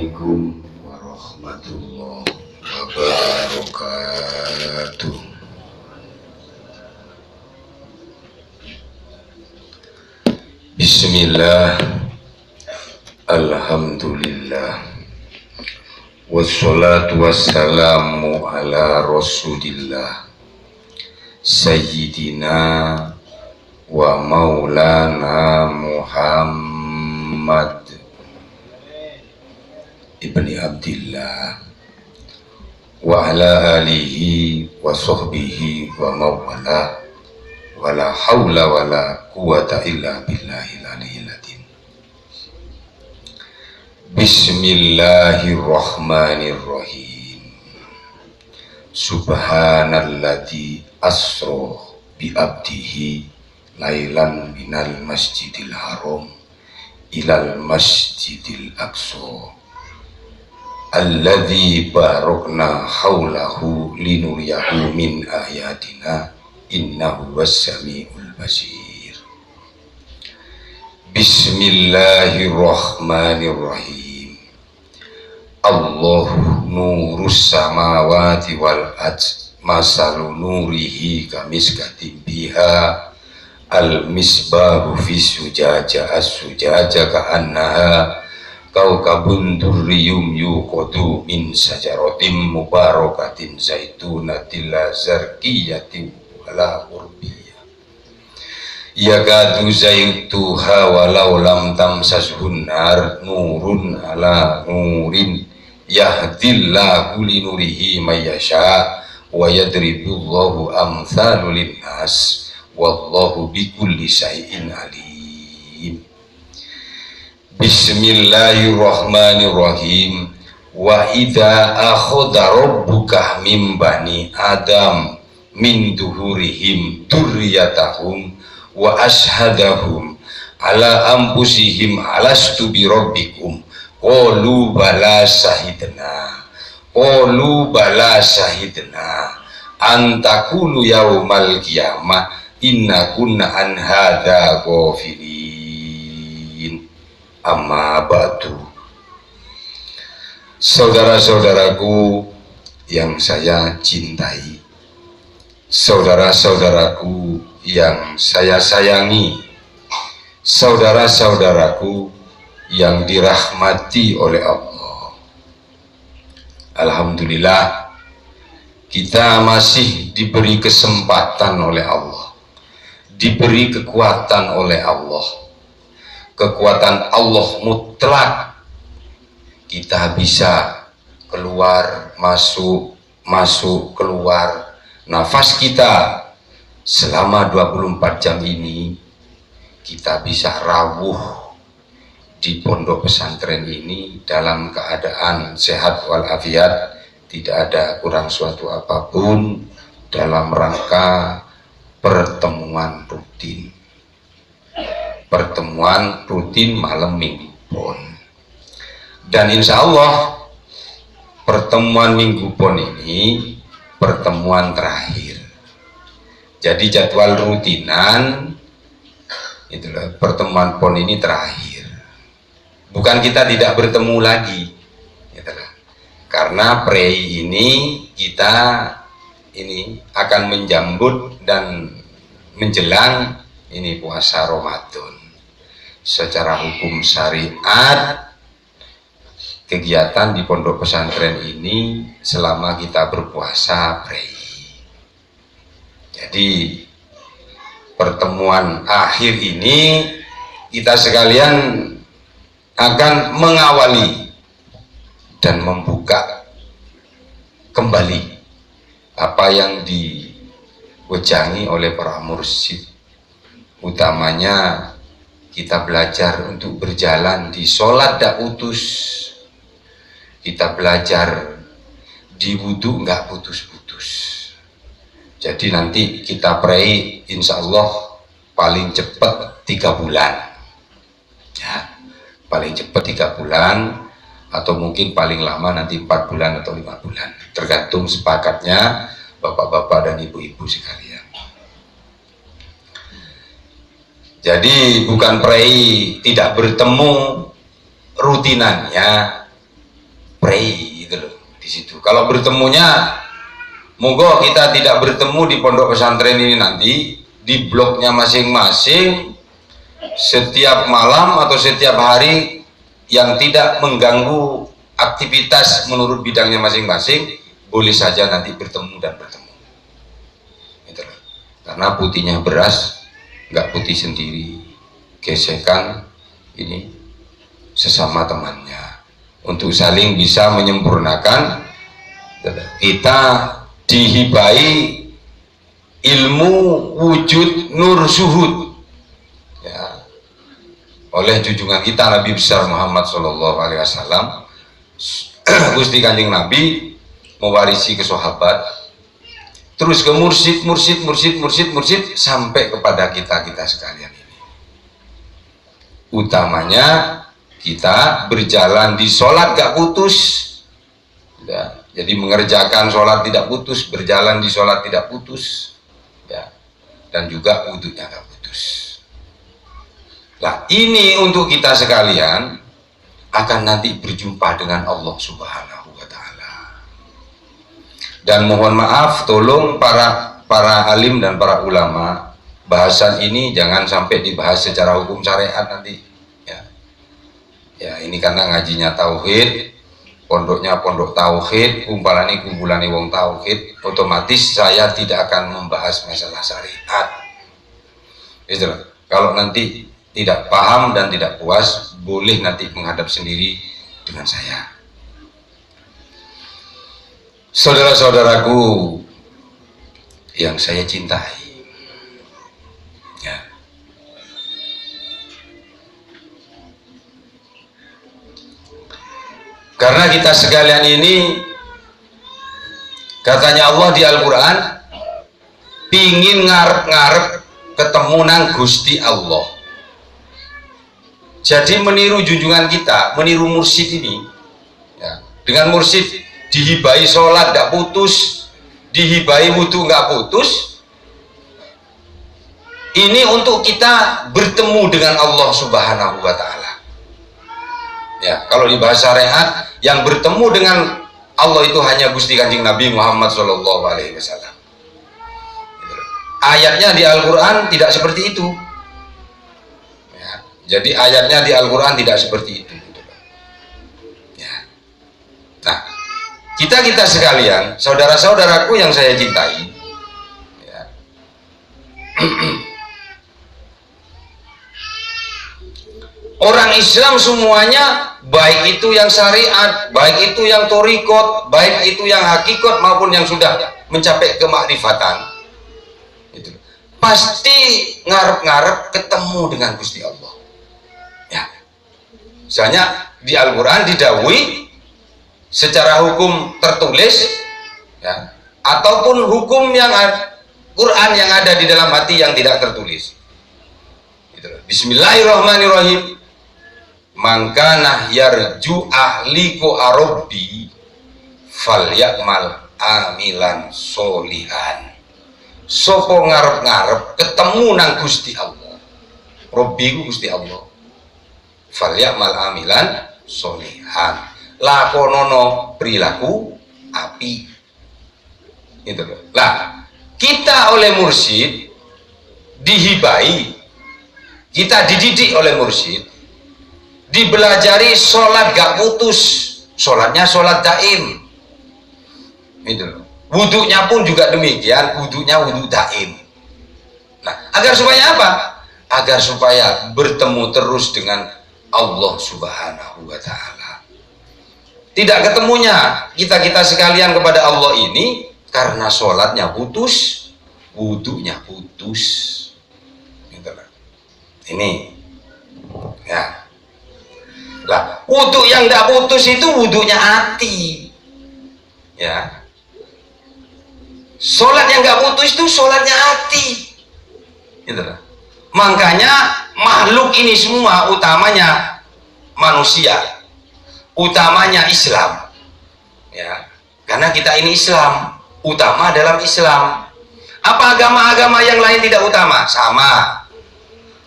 Assalamualaikum warahmatullahi wabarakatuh. Bismillah, alhamdulillah, wassalatu wassalamu ala rasulillah Sayyidina wa maulana Muhammad ibni Abdillah wa ala alihi wa sahbihi wa mawala wa la hawla wa la quwata illa billahil aliyyil azim. Bismillahirrahmanirrahim. Subhanalladzi asra bi abdihi lailan minal masjidil haram ilal masjidil aqsa alladzi barakna haulahu linuriyahu min ayatina innahu was-sami'ul basir. Bismillahirrahmanirrahim. Allahu nurus samawati wal ard masalu nurihi kamiskatin biha al misbahu fi sujaja as-sujaja ka'annaha kaukabun durriyum yuqadu min sajaratim mubarakatin zaitunatil zarqiyatin wala urbiyah yakadu zaituha walau lam tamsashun nar nurun ala nurin yahdillahu linurihi mayyasha wa yadribullahu amthalu linnas wallahu bikulli syai'in alim. Bismillahirrahmanirrahim. Wa idza akhadha rabbuka min bani adam min duhurihim dzurriyyatahum wa ashhadahum ala anfusihim alastu bi rabbikum qalu bala syahidna antakulu yaumal qiyamah inna kunna an hadza ghafilin. Amma ba'du. Saudara-saudaraku yang saya cintai, saudara-saudaraku yang saya sayangi, saudara-saudaraku yang dirahmati oleh Allah, alhamdulillah kita masih diberi kesempatan oleh Allah, diberi kekuatan oleh Allah. Kekuatan Allah mutlak, kita bisa keluar masuk keluar nafas kita selama 24 jam ini. Kita bisa rawuh di pondok pesantren ini dalam keadaan sehat walafiat, tidak ada kurang suatu apapun, dalam rangka pertemuan rutin malam minggu pon. Dan insya Allah pertemuan minggu pon ini pertemuan terakhir. Jadi jadwal rutinan itulah, pertemuan pon ini terakhir. Bukan kita tidak bertemu lagi, itulah. Karena prei ini kita ini akan menjambut dan menjelang ini puasa Ramadan. Secara hukum syariat, kegiatan di pondok pesantren ini selama kita berpuasa prei. Jadi pertemuan akhir ini kita sekalian akan mengawali dan membuka kembali apa yang diwejangi oleh para mursyid. Utamanya kita belajar untuk berjalan di sholat dak putus, kita belajar di wudhu nggak putus-putus. Jadi nanti kita pray insya Allah paling cepat 3 bulan ya, paling cepat 3 bulan, atau mungkin paling lama nanti 4 bulan atau 5 bulan, tergantung sepakatnya bapak-bapak dan ibu-ibu sekalian. Jadi bukan prei tidak bertemu rutinannya, pray gitu loh di situ. Kalau bertemunya, moga kita tidak bertemu di pondok pesantren ini nanti di bloknya masing-masing setiap malam atau setiap hari yang tidak mengganggu aktivitas menurut bidangnya masing-masing, boleh saja nanti bertemu dan bertemu gitu loh. Karena putihnya beras nggak putih sendiri, gesekan ini sesama temannya untuk saling bisa menyempurnakan. Kita dihibai ilmu wujud nur suhud ya, oleh junjungan kita Nabi besar Muhammad Shallallahu Alaihi Wasallam. Gusti Kanjeng Nabi mewarisi ke sahabat, terus ke mursyid sampai kepada kita sekalian ini. Utamanya kita berjalan di sholat gak putus ya. Jadi mengerjakan sholat tidak putus, berjalan di sholat tidak putus ya. Dan juga wudhunya gak putus. Nah ini untuk kita sekalian akan nanti berjumpa dengan Allah Subhanahu wa Ta'ala. Dan mohon maaf, tolong para alim dan para ulama, bahasan ini jangan sampai dibahas secara hukum syariat nanti ya. Ini karena ngajinya tauhid, pondoknya pondok tauhid, kumpulan wong tauhid, otomatis saya tidak akan membahas masalah syariat. Kalau nanti tidak paham dan tidak puas, boleh nanti menghadap sendiri dengan saya. Saudara-saudaraku yang saya cintai ya, karena kita sekalian ini, katanya Allah di Al-Quran, pingin ngarep-ngarep ketemu nang Gusti Allah. Jadi meniru junjungan kita, meniru mursyid ini ya. Dengan mursyid dihibai sholat gak putus, dihibai wudhu gak putus. Ini untuk kita bertemu dengan Allah Subhanahu wa Ta'ala ya. Kalau di bahasa syariat, yang bertemu dengan Allah itu hanya Gusti Kanjeng Nabi Muhammad Shallallahu Alaihi Wasallam. Ayatnya di Al-Quran tidak seperti itu ya. Jadi ayatnya di Al-Quran tidak seperti itu ya. Nah kita sekalian, saudara-saudaraku yang saya cintai ya. Orang Islam semuanya, baik itu yang syariat, baik itu yang thorikot, baik itu yang hakikot maupun yang sudah mencapai kemakrifatan, itu pasti ngarep-ngarep ketemu dengan Gusti Allah ya. Misalnya di Al-Quran didhawuhi secara hukum tertulis ya, ataupun hukum yang Quran yang ada di dalam hati yang tidak tertulis gitu. Bismillahirrahmanirrahim. Mangkana yarju ahliku arabbi falyakmal amilan solihan. Sopo ngarep-ngarep ketemu nang Gusti Allah, Robbi Gusti Allah, falyakmal amilan solihan, lakonono perilaku api itu loh. Lah kita oleh mursyid dihibai, kita dididik oleh mursyid, dibelajari sholat gak putus, sholatnya sholat daim itu loh. Wudhunya pun juga demikian, wudhunya wudhu daim. Nah agar supaya apa? Agar supaya bertemu terus dengan Allah Subhanahu wa Ta'ala. Tidak ketemunya kita sekalian kepada Allah ini karena sholatnya putus, wudhunya putus gitu loh. Ini ya. Lah, wudhu yang tidak putus itu wudhunya hati ya. Sholat yang nggak putus itu sholatnya hati gitu lah. Makanya makhluk ini semua, utamanya manusia, utamanya Islam ya. Karena kita ini Islam, utama dalam Islam. Apa agama-agama yang lain tidak utama? Sama,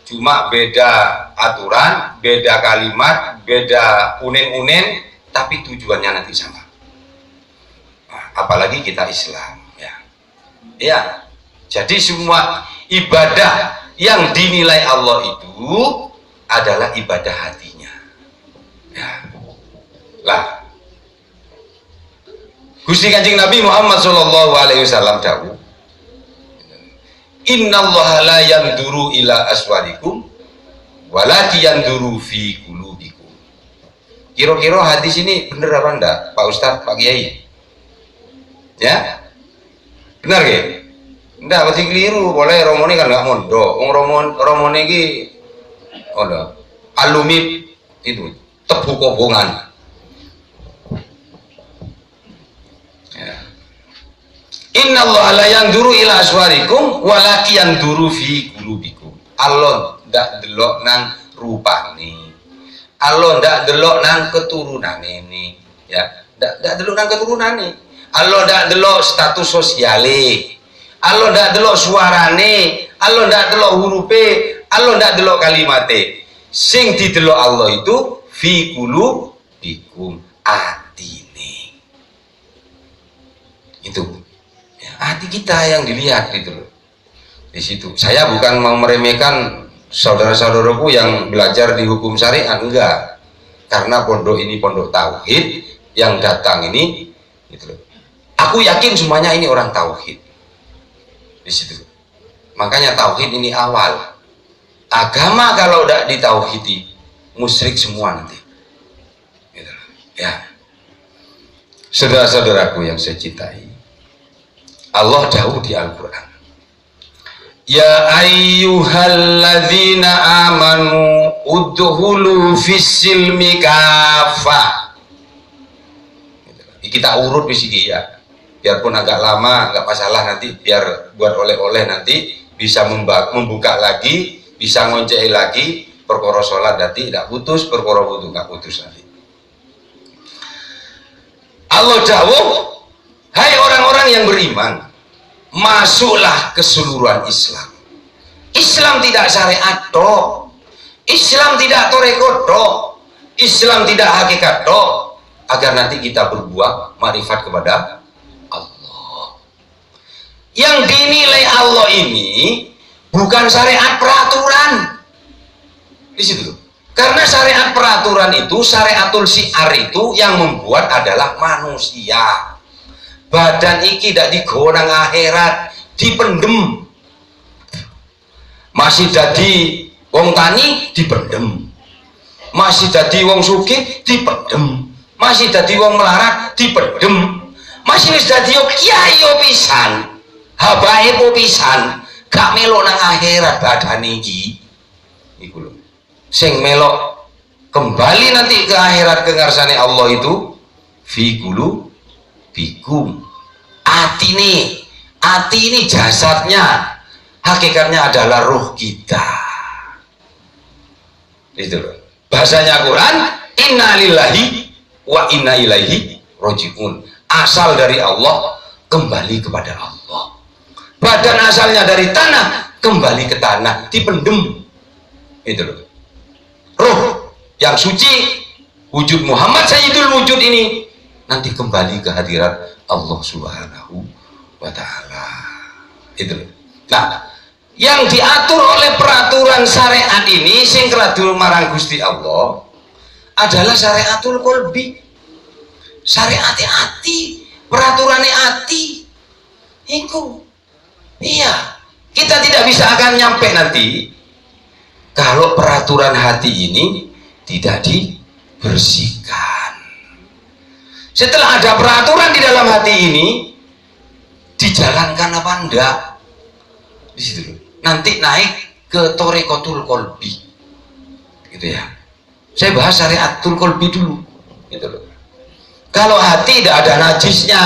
cuma beda aturan, beda kalimat, beda unen-unen, tapi tujuannya nanti sama. Nah, apalagi kita Islam, ya. Ya, jadi semua ibadah yang dinilai Allah itu adalah ibadah hatinya. Ya. Lah, Gusti Kanjeng Nabi Muhammad sallallahu alaihi wasallam dawuh, innallaha la yanduru ila aswarikum walakin yanduru fi qulubikum. Kira-kira hadis ini bener apa enggak, Pak Ustadz, Pak Kiai? Ya? Benar ya? Enggak, berarti keliru. Boleh romone kan enggak mondok. Wong romone iki alumni itu tebu kobongan. Ya. Innallaha la yanduru ila aswarikum walakin yanduru fi qulubikum. Allah ndak delok nang rupane. Allah ndak delok nang keturunane ini, ya. Ndak delok nang keturunane. Allah ndak delok status sosiale. Allah ndak delok suarane. Allah ndak delok hurufe. Allah ndak delok kalimate. Sing didelok Allah itu fi qulubikum, atine. Itu. Ya, hati kita yang dilihat gitu loh. Di situ. Saya bukan mau meremehkan saudara-saudaraku yang belajar di hukum syariat, enggak, karena pondok ini pondok tauhid, yang datang ini gitu loh. Aku yakin semuanya ini orang tauhid di situ. Makanya tauhid ini awal. Agama kalau tidak ditauhidi, musyrik semua nanti gitu loh. Ya, saudara-saudaraku yang saya cintai, Allah jauh di Al-Quran, ya ayyuhalladzina amanu udhulu fis-silmi kafah. Kita urut di sini ya, biarpun agak lama nggak masalah, nanti biar buat oleh-oleh, nanti bisa membuka lagi, bisa ngoncei lagi. Perkara sholat nanti tidak putus, perkara wudu nggak putus nanti. Allah jawab, hai orang-orang yang beriman, masuklah keseluruhan Islam. Islam tidak syariat toh, Islam tidak toreko toh, Islam tidak hakikat toh, agar nanti kita berbuah makrifat kepada Allah. Yang dinilai Allah ini bukan syariat peraturan di situ. Karena syariat peraturan itu, syariatul syiar itu yang membuat adalah manusia. Badan iki tidak digawa nang akhirat, dipendem. Masih dadi wong tani dipendem. Masih dadi wong sugih dipendem. Masih dadi wong melarat dipendem. Masih wis dadi kiai pisan. Habae pisan, gak melok nang akhirat badan iki. Iku lho. Sing melok kembali nanti ke akhirat ke ngarsane Allah itu fi qulubikum. Hati ini jasadnya, hakikatnya adalah ruh kita. Itu loh. Bahasanya Quran, inna lillahi wa inna ilaihi rojiun. Asal dari Allah, kembali kepada Allah. Badan asalnya dari tanah, kembali ke tanah, dipendem. Itu loh. Ruh yang suci, wujud Muhammad Sayyidul Wujud ini, nanti kembali ke hadirat Allah Subhanahu wa Ta'ala. Itu. Nah, yang diatur oleh peraturan syariat ini sing keladul marang Gusti Allah adalah syariatul qalbi. Syariate ati, peraturane ati. Iku. Iya. Kita tidak bisa akan nyampe nanti kalau peraturan hati ini tidak dibersihkan. Setelah ada peraturan di dalam hati ini, dijalankan apa enggak? Di situ. Nanti naik ke Thariqatul Qalbi. Gitu ya. Saya bahas syariatul qalbi dulu. Gitu loh. Kalau hati tidak ada najisnya,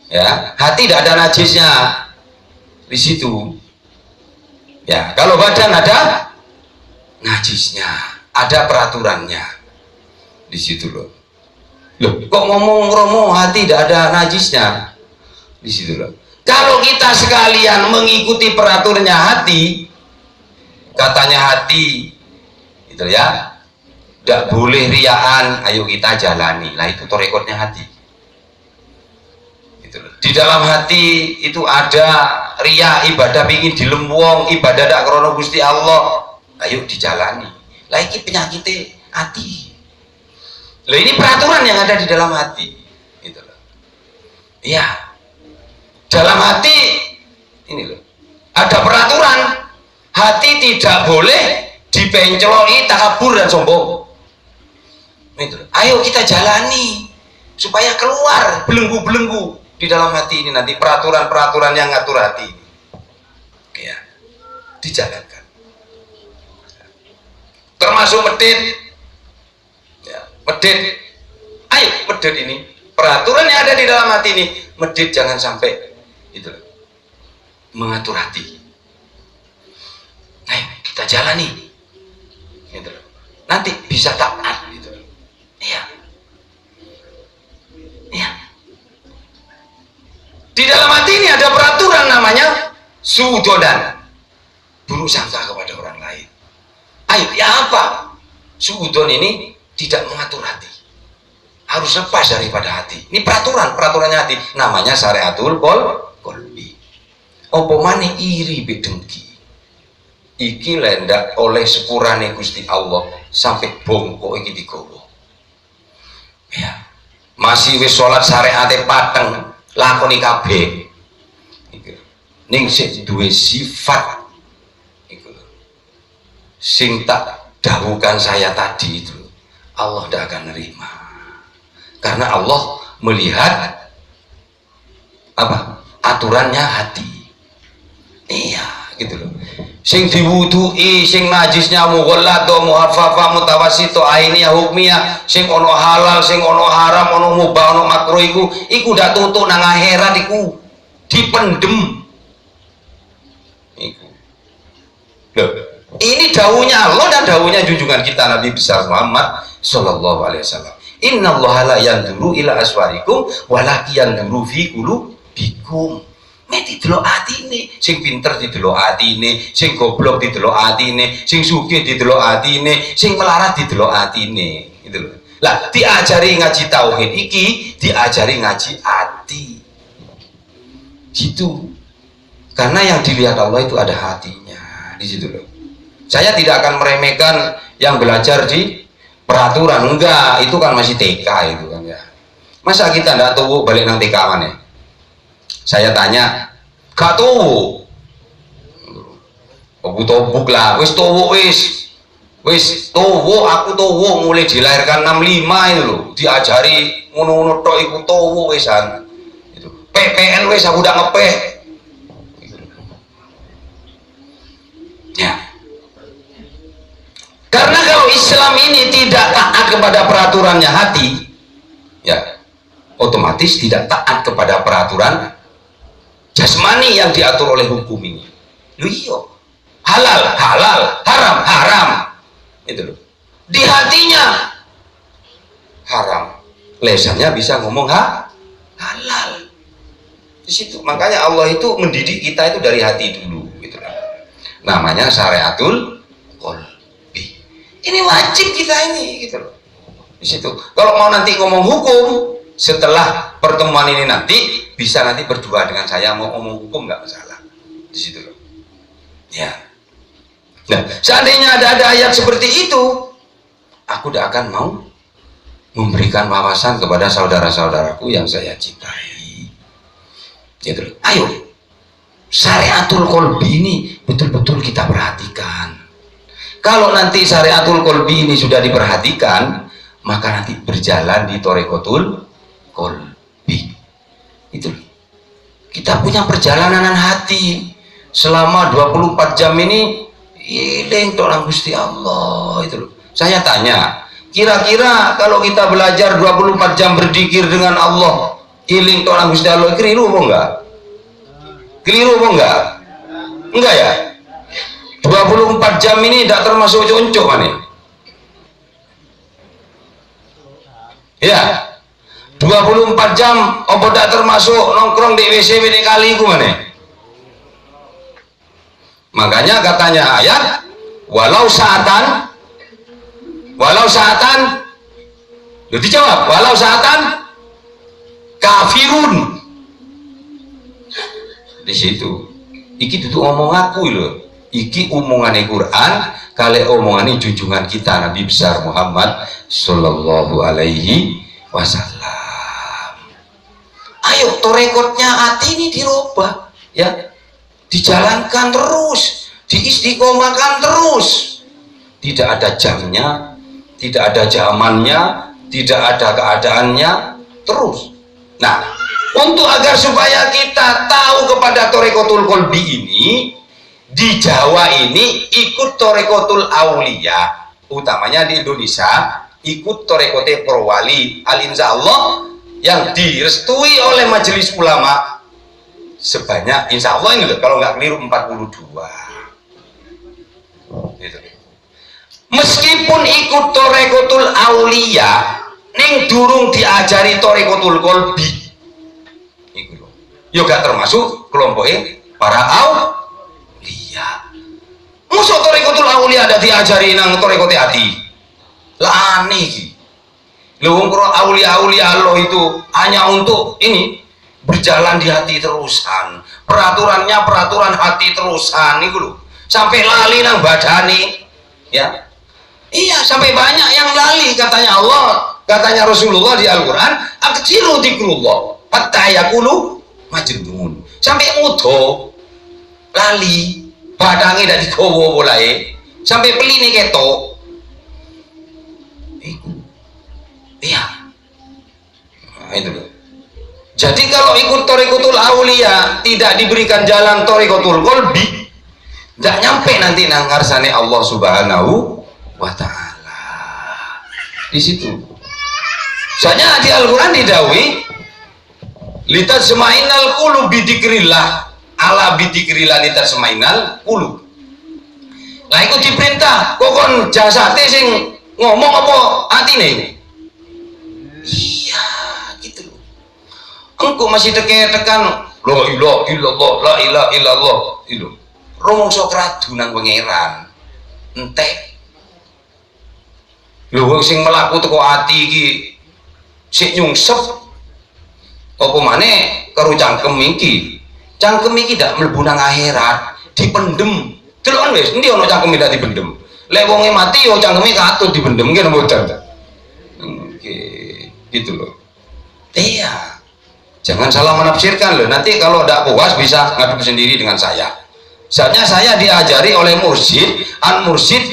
ya, hati tidak ada najisnya di situ. Ya, kalau badan ada najisnya, ada peraturannya di situ loh. Loh, kok ngomong romo hati tidak ada najisnya di situ loh. Kalau kita sekalian mengikuti peraturannya hati, katanya hati, itu ya, tidak boleh riaan, ayo kita jalani. Lah itu torekodnya hati. Di dalam hati itu ada ria, ibadah ingin dilem-wong, ibadah dak krono Gusti Allah, ayo dijalani. Lah ini penyakitnya hati. Lah ini peraturan yang ada di dalam hati. Gitu loh. Iya. Dalam hati ini loh. Ada peraturan. Hati tidak boleh dipencoloi takabur dan sombong. Gitu. Ayo kita jalani supaya keluar belenggu-belenggu di dalam hati ini, nanti peraturan-peraturan yang ngatur hati ini. Ya, dijalankan. Termasuk medit. Ya, medit. Ayo medit ini. Peraturan yang ada di dalam hati ini, medit jangan sampai itu mengatur hati. Ayo kita jalani. Gitu. Nanti bisa taat. Iya. Iya. Di dalam hati ini ada peraturan namanya suudzon, buruk sangka kepada orang lain. Ayo, ya apa? Suudzon ini tidak mengatur hati. Harus lepas daripada hati. Ini peraturannya hati. Namanya syariatul qalbi. Apa maneh iri bedengki. Iki lendak oleh sepurane Gusti Allah sampai bongkok iki digowo. Ya, masih wis sholat syariate pateng lakoni kabeh ning sik duwe sifat iku sing tak dawuhkan saya tadi itu, Allah tidak akan nerima, karena Allah melihat apa aturannya hati. Iya gitu loh. Sing diwudui, sing najisnya mughalladha, muhaffafa, mutawassito, ainiyah, hukmiyah, sing ono halal, sing ono haram, ono mubah, ono makruh iku dak tutuk nang akhirat iku dipendem. Iku. Loh, ini dawuhnya Allah dan dawuhnya junjungan kita Nabi besar Muhammad sallallahu alaihi wasallam. Innallaha la yanzuru ila aswarikum walakin yanzuru fi qulubikum. Nek didelok atine, sing pinter didelok atine, sing goblok didelok atine, sing sugih didelok atine, sing melarat didelok atine, gitu loh. Lah diajari ngaji tauhid iki, diajari ngaji hati. Gitu. Karena yang dilihat Allah itu ada hatinya, di situ loh. Saya tidak akan meremehkan yang belajar di peraturan, enggak, itu kan masih TK itu kan ya. Masa kita ndak tahu balik nang TK mana? Saya tanya, gak tahu. Aku tobuk lah, wis tahu wis tahu, aku tahu mulai dilahirkan 65 itu loh, diajari ngono-ngono tok iku tahu wisan. Itu PPN wis aku udah ngepeh. Ya. Karena kalau Islam ini tidak taat kepada peraturannya hati, ya otomatis tidak taat kepada peraturan jasmani yang diatur oleh hukum ini. Lu iyo, halal halal, haram haram, itu loh. Di hatinya haram, lesannya bisa ngomong halal. Di situ makanya Allah itu mendidik kita itu dari hati dulu, gitu loh. Namanya syariatul qalbi. Ini wajib kita ini, gitu loh. Di situ. Kalau mau nanti ngomong hukum setelah pertemuan ini nanti bisa nanti berdua dengan saya mau ngomong hukum nggak masalah di situ loh. Ya. Nah, seandainya ada ayat seperti itu, aku tidak akan mau memberikan wawasan kepada saudara-saudaraku yang saya cintai. Gitu loh. Ayo, syariatul qalbi ini betul-betul kita perhatikan. Kalau nanti syariatul qalbi ini sudah diperhatikan, maka nanti berjalan di thariqatul qalbi. Itu kita punya perjalanan hati selama 24 jam ini iling tolong Gusti Allah itu loh. Saya tanya, kira-kira kalau kita belajar 24 jam berzikir dengan Allah iling tolong Gusti Allah, keliru apa enggak? Keliru apa enggak? Enggak ya? 24 jam ini tidak termasuk concok mana? Ya, 24 jam apa tidak termasuk nongkrong di WC ini kali itu mana? Makanya katanya ayat, walau saatan walau saatan. Loh, dijawab walau saatan kafirun. Di situ iki itu omong aku lho, iki omongane Quran kali omongane junjungan kita Nabi besar Muhammad sallallahu alaihi wasallam. Ayo torekotnya hati ini dirubah ya, dijalankan terus, diistiqomahkan terus, tidak ada jamnya, tidak ada zamannya, tidak ada keadaannya, terus. Nah, untuk agar supaya kita tahu kepada Thoreqotul Qalbi ini, di Jawa ini ikut Thoreqotul Aulia, utamanya di Indonesia ikut Thoreqote Perwali Al-Insya Allah yang direstui oleh Majelis Ulama sebanyak, insya Allah ini loh, kalau nggak keliru 42 gitu. Meskipun ikut Thoreqotul Aulia ning durung diajari Thoreqotul Qalbi, yo gak termasuk kelompoknya para aulia. Musuh Thoreqotul Aulia ada diajari nang Thoreqote hati lah, aneh iki. Lho aulia-aulia Allah itu hanya untuk ini berjalan di hati terusan, peraturannya peraturan hati terusan itu loh, sampai lali nang badani ya. Iya, sampai banyak yang lali, katanya Allah, katanya Rasulullah di Al-Quran, akciru dikrullah hatta yakulu majnun, sampai mudo lali badange dak digowo polae sampai peline ketok iku. Iya, nah, itu loh. Jadi kalau ikut Thoreqotul Aulia tidak diberikan jalan Thoreqotul Qalbi, tidak nyampe nanti nang ngarsane Allah Subhanahu wa ta'ala. Di situ soalnya di Al-Quran didawuhi litasma'inal qulub bidikrillah, ala bidikrillah litasma'inal qulub. Lah iku diperintah kok kon jasate sing ngomong apa atine? Iya gitu loh. Engko masih tekan la ilaha illallah, la ilaha illallah itu rumangsa kradu nang pangeran entek. Lho wong sing mlaku teko ati iki sik nyungsep apa maneh karo cangkem iki. Cangkem iki ndak mlebu nang akhirat, dipendem. Deloken wis endi ana cangkeme ndak dipendem. Lek wonge mati yo cangkeme katut dipendem nggih mboten. Nggih, gitu loh. Iya. Jangan salah menafsirkan loh. Nanti kalau ndak puas bisa ngadu sendiri dengan saya. Saatnya saya diajari oleh mursyid, an mursyid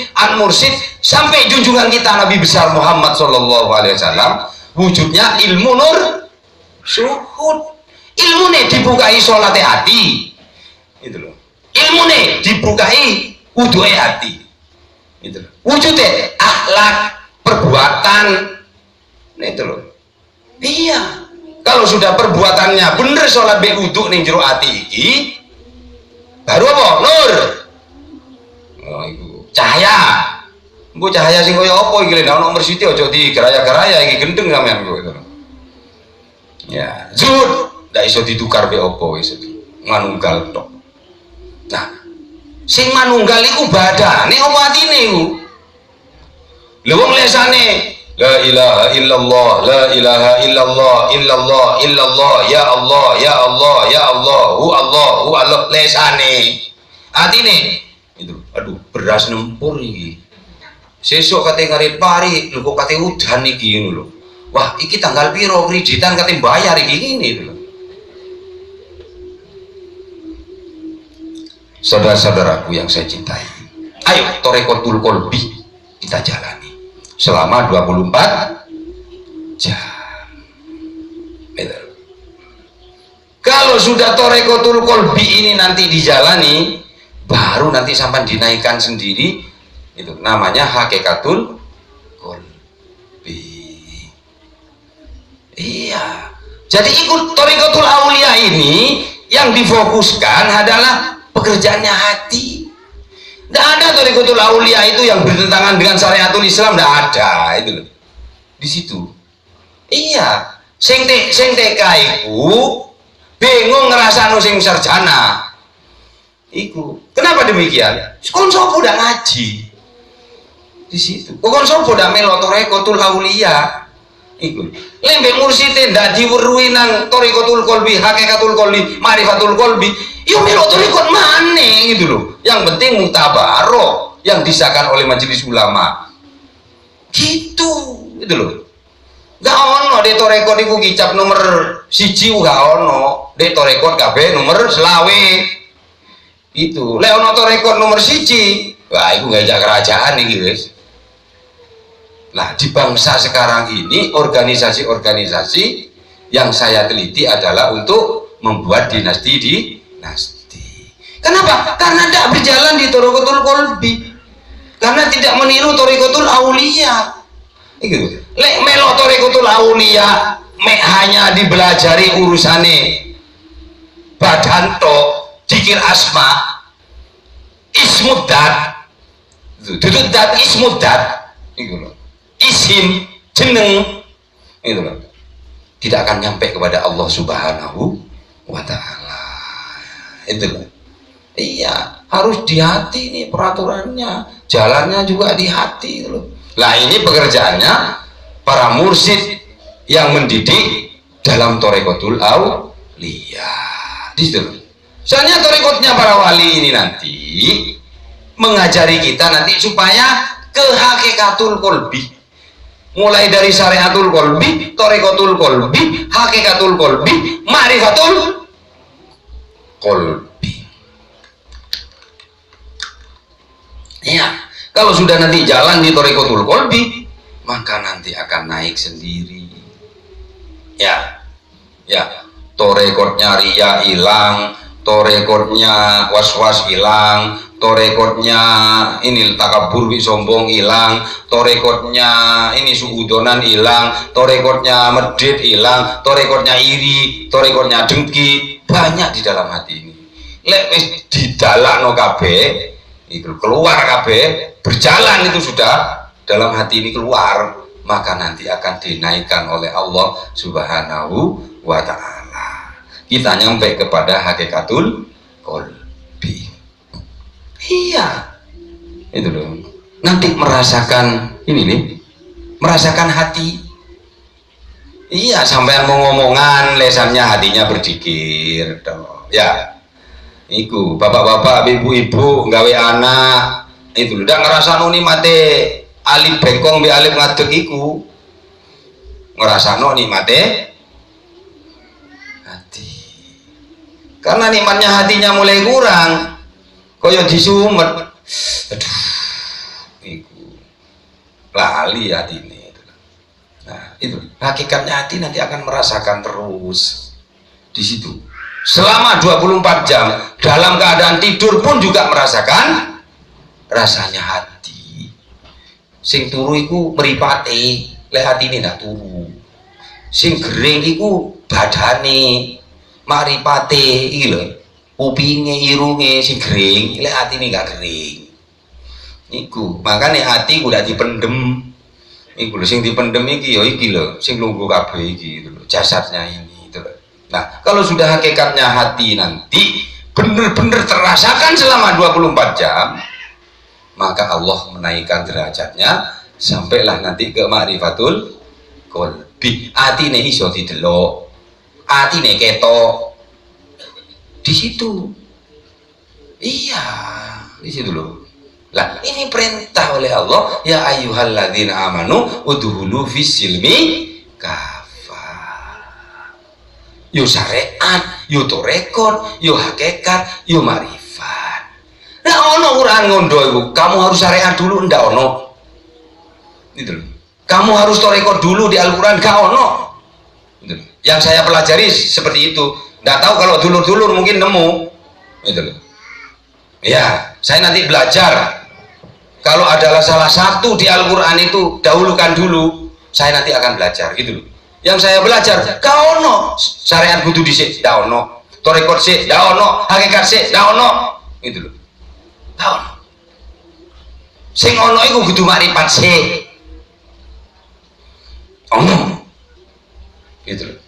sampai junjungan kita Nabi besar Muhammad sallallahu alaihi wasallam, wujudnya ilmu nur syuhud. Ilmune dibukai salate hati. Itu loh. Ilmune dibukai wudu'e hati. Itu loh. Wujudnya akhlak, perbuatan. Nah itu loh. Iya. Kalau sudah perbuatannya bener salat be wudu ning jero ati iki, baru apa? Nur. Oh, itu cahaya. Mbok cahaya sing kaya apa iki lek ana nomor sithik aja digeraya-geraya iki gendeng sampean kok itu. Ya, zuhud ndak iso ditukar be apa wis itu. Manunggal tok. Nah, sing manunggal iku badane apa atine iku? Lha wong lesane la ilaha illallah, la ilaha illallah, illallah, illallah, ya Allah, ya Allah, ya Allah, hu Allah, hu Allah, lesane. Atine itu, aduh, beras nempur iki. Sesuk kate ngarit pari, lho kok kate udan iki ngono lho. Wah, iki tanggal piro kreditan kate bayar iki ngene lho. Saudara-saudaraku yang saya cintai, ayo Thoreqotul Qalbi kita jalani selama 24 jam. Kalau sudah Thoreqotul Qalbi ini nanti dijalani, baru nanti sampai dinaikkan sendiri, itu namanya Hakikatul Qalbi. Iya, jadi ikut Thoreqotul Aulia ini yang difokuskan adalah pekerjaannya hati. Tidak ada Thoreqotul Aulia itu yang bertentangan dengan syariatul Islam, tidak ada itu loh. Di situ. Iya, sing TK iku bingung ngerasano sing sarjana. Iku. Kenapa demikian? Kon sapa udah ngaji. di situ. Pokoknya sapa dak melo Thariqatul Auliya iku. Lembe mursite ndak diweruhi nang Thariqatul Qalbi, Hakikatul Qalbi, Ma'rifatul Qalbi, yo melo thariqat maneh gitu loh. Yang penting mutabaroh yang disahkan oleh majelis ulama. Gitu loh. Gak ono de Thariqat iku kicap nomor 1 gak ono. De Thariqat kabeh nomor 20. Itu. Lek ono Thariqat nomor 1, wah iku ngajak kerajaan iki guys. Nah, di bangsa sekarang ini organisasi-organisasi yang saya teliti adalah untuk membuat dinasti. Kenapa? Karena tidak berjalan di Thariqatul Qalbi. Karena tidak meniru Thariqatul Auliya. Gitu. Lek melo Thariqatul Auliya hanya dibelajari urusane badan to, zikir asma, ismudat. Duduk dat ismudat. Iku loh. Isim jeneng itu loh, tidak akan nyampe kepada Allah Subhanahu wa Ta'ala. Itu loh. Iya, harus di hati nih peraturannya, jalannya juga di hati itu loh. Lah ini pekerjaannya para mursyid yang mendidik dalam Thariqatul Auliya. Di situ loh. Soalnya thariqatnya para wali ini nanti mengajari kita nanti supaya ke Hakikatul Qalbi. Mulai dari Syariatul Qalbi, Thariqatul Qalbi, Hakikatul Qalbi, Ma'rifatul Qalbi. Ya, kalau sudah nanti jalan di Thariqatul Qalbi, maka nanti akan naik sendiri. Ya, Thariqatnya riya hilang, Thariqatnya was-was hilang, Thariqatnya ini takabur sombong hilang, Thariqatnya ini suudonan hilang, Thariqatnya medit hilang, Thariqatnya iri, Thariqatnya dengki, banyak di dalam hati ini. Lek wis didalakno kabeh, itu keluar kabeh, berjalan itu sudah dalam hati ini keluar, maka nanti akan dinaikkan oleh Allah Subhanahu wa Ta'ala. Kita nyampe kepada Hakikatul Qalbi. Iya, itu loh. Nanti merasakan ini nih, merasakan hati. Iya, sampai mau ngomongan, lesannya hatinya berzikir. Ya, iku bapak-bapak, ibu-ibu, nggawe anak, itu loh. Udah ngerasa nih mate alif bengkong bi alif ngadeg iku, ngerasa nih mate hati. Karena nikmatnya hatinya mulai kurang. Kaya disumet, aduh, iku lali hati ini. Nah, itu hakikatnya hati nanti akan merasakan terus di situ. Selama 24 jam dalam keadaan tidur pun juga merasakan rasanya hati. Sing turu iku mripate, lek hati ini ndak turu. Sing gering iku badane, maripate iki lho. Kupinge irunge sing gering, lek hati ini gak gering. Iku, makanya hati udah dipendem. Iku lho sing dipendem iki ya iki lho, sing lungguh kabeh iki gitu lho, jasadnya ini itu lho. Nah, kalau sudah hakikatnya hati nanti bener-bener terasakan selama 24 jam, maka Allah menaikkan derajatnya sampailah nanti ke Ma'rifatul Qalbi. Atine iso didelok, atine ketok. Di situ, iya, di situ loh. Lah, ini perintah oleh Allah, ya ayyuhalladzina amanu udhulu fis silmi kafah. Yo syariat, yo thariqat, yo hakikat, yo ma'rifat. Nah, ono Quran ngondo iku, kamu harus syariat dulu ndak ono. Gitu loh. Kamu harus thariqat dulu di Al-Qur'an gak ono. Gitu loh. Yang saya pelajari seperti itu. Nggak tahu kalau dulur-dulur mungkin nemu gitu loh. Ya, saya nanti belajar kalau adalah salah satu di Al-Quran itu dahulukan dulu, saya nanti akan belajar gitu loh. Yang saya belajar kau no syariat kudu dhisik ndak ono, thariqat sik ndak ono, hakikat sik ndak ono gitu loh. Ndak ono. Sing ono iku kudu makrifat sik. Ono. Gitu loh.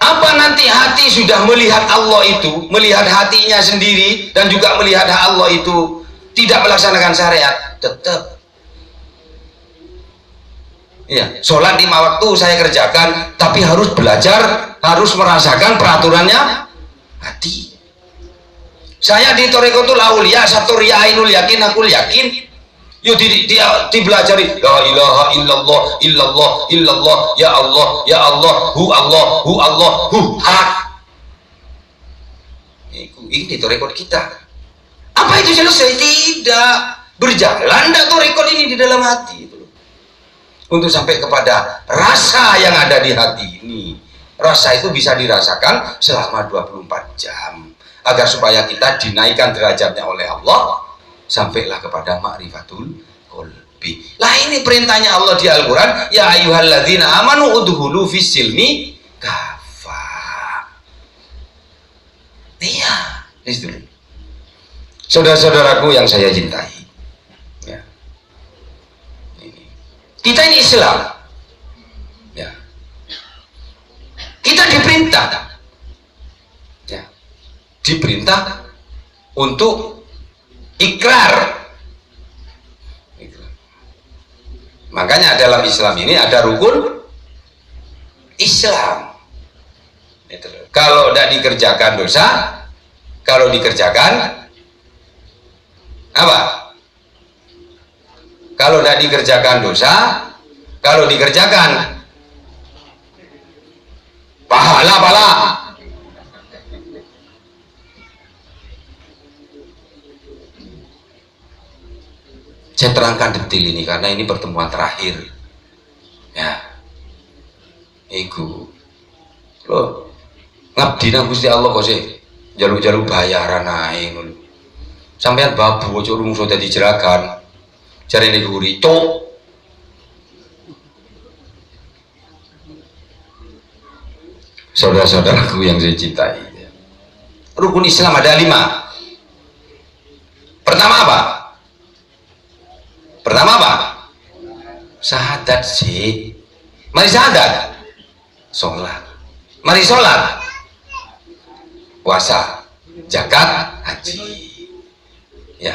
Apa nanti hati sudah melihat Allah itu, melihat hatinya sendiri dan juga melihat Allah itu tidak melaksanakan syariat, tetap Iya, sholat 5 waktu saya kerjakan, tapi harus belajar, harus merasakan peraturannya hati. Saya di Thariqatul Auliya, Saturya Ainul Yakin, aku yakin. Yuk dibelajari la ilaha illallah illallah illallah ya Allah ya Allah hu Allah hu hak. Ini Thariqat kita. Apa itu selesai? Tidak. Berjalan tidak Thariqat ini di dalam hati itu. Untuk sampai kepada rasa yang ada di hati ini. Rasa itu bisa dirasakan selama 24 jam. Agar supaya kita dinaikkan derajatnya oleh Allah, sampailah kepada ma'rifatul qalbi. Lah ini perintahnya Allah di Al-Quran, ya ayyuhalladzina amanu udhulu fis silmi kafah. Iya, itu. Saudara-saudaraku yang saya cintai, ya. Kita ini Islam, ya. Kita diperintah untuk ikrar. Makanya dalam Islam ini ada rukun Islam. Kalau tidak dikerjakan dosa, kalau dikerjakan apa? Kalau tidak dikerjakan dosa, kalau dikerjakan pahala. Saya terangkan detail ini karena ini pertemuan terakhir. Ya, iku lo ngabdi nang Gusti Allah kok sih jaluk-jaluk bayaran ae ngono. Sampeyan babu aja rumangsa dadi jeragan. Jarene guri cuk. Saudara-saudaraku yang saya cintai, rukun Islam ada 5. Pertama apa? Syahadat sih. Mari syahadat. Sholat. Mari sholat. Puasa. Zakat. Haji. Ya.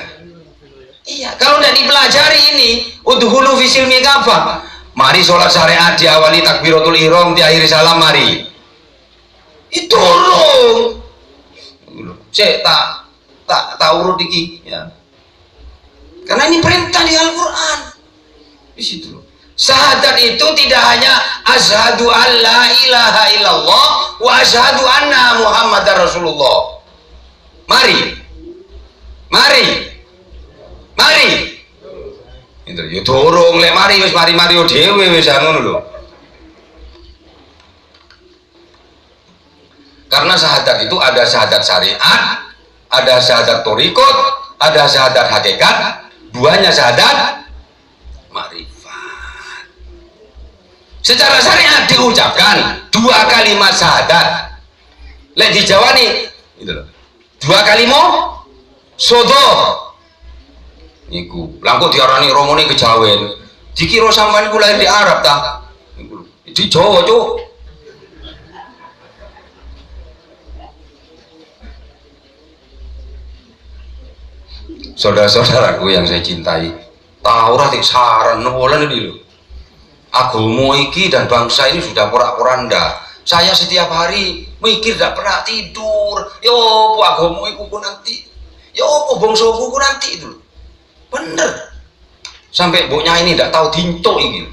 Iya. Kalau tidak dipelajari ini, udhulu fisil mikafah. Mari sholat syariat diawali takbiratul ihram, diakhiri salam mari. Itu urung. Cek tak urut iki. Ya. Karena ini perintah di Al-Quran. Di situ. Syahadat itu tidak hanya asyhadu an la ilaha illallah wa asyhadu anna Muhammadar Rasulullah. Mari. Itu ya dorong lek mari wis mari dhewe wis ngono lho. Karena syahadat itu ada syahadat syariat, ada syahadat thariqat, ada syahadat hakikat. Duanya syahadat makrifat. Secara syariat diucapkan 2 kalimat syahadat. Lek dijawani itu loh. 2 kalimat sodo. Niku langkung diarani romone kejawen. Dikira sampean iku lahir di Arab ta? Di Jawa, Cuk. Saudara-saudaraku yang saya cintai, Taurat yang saran nuwulan ini loh. Agama iki dan bangsa ini sudah porak-poranda. Saya setiap hari mikir tidak pernah tidur. Yo, apa agama iku nanti? Yo, apa bangsaku nanti itu? Bener. Sampai mboknya ini tidak tahu dinto ini.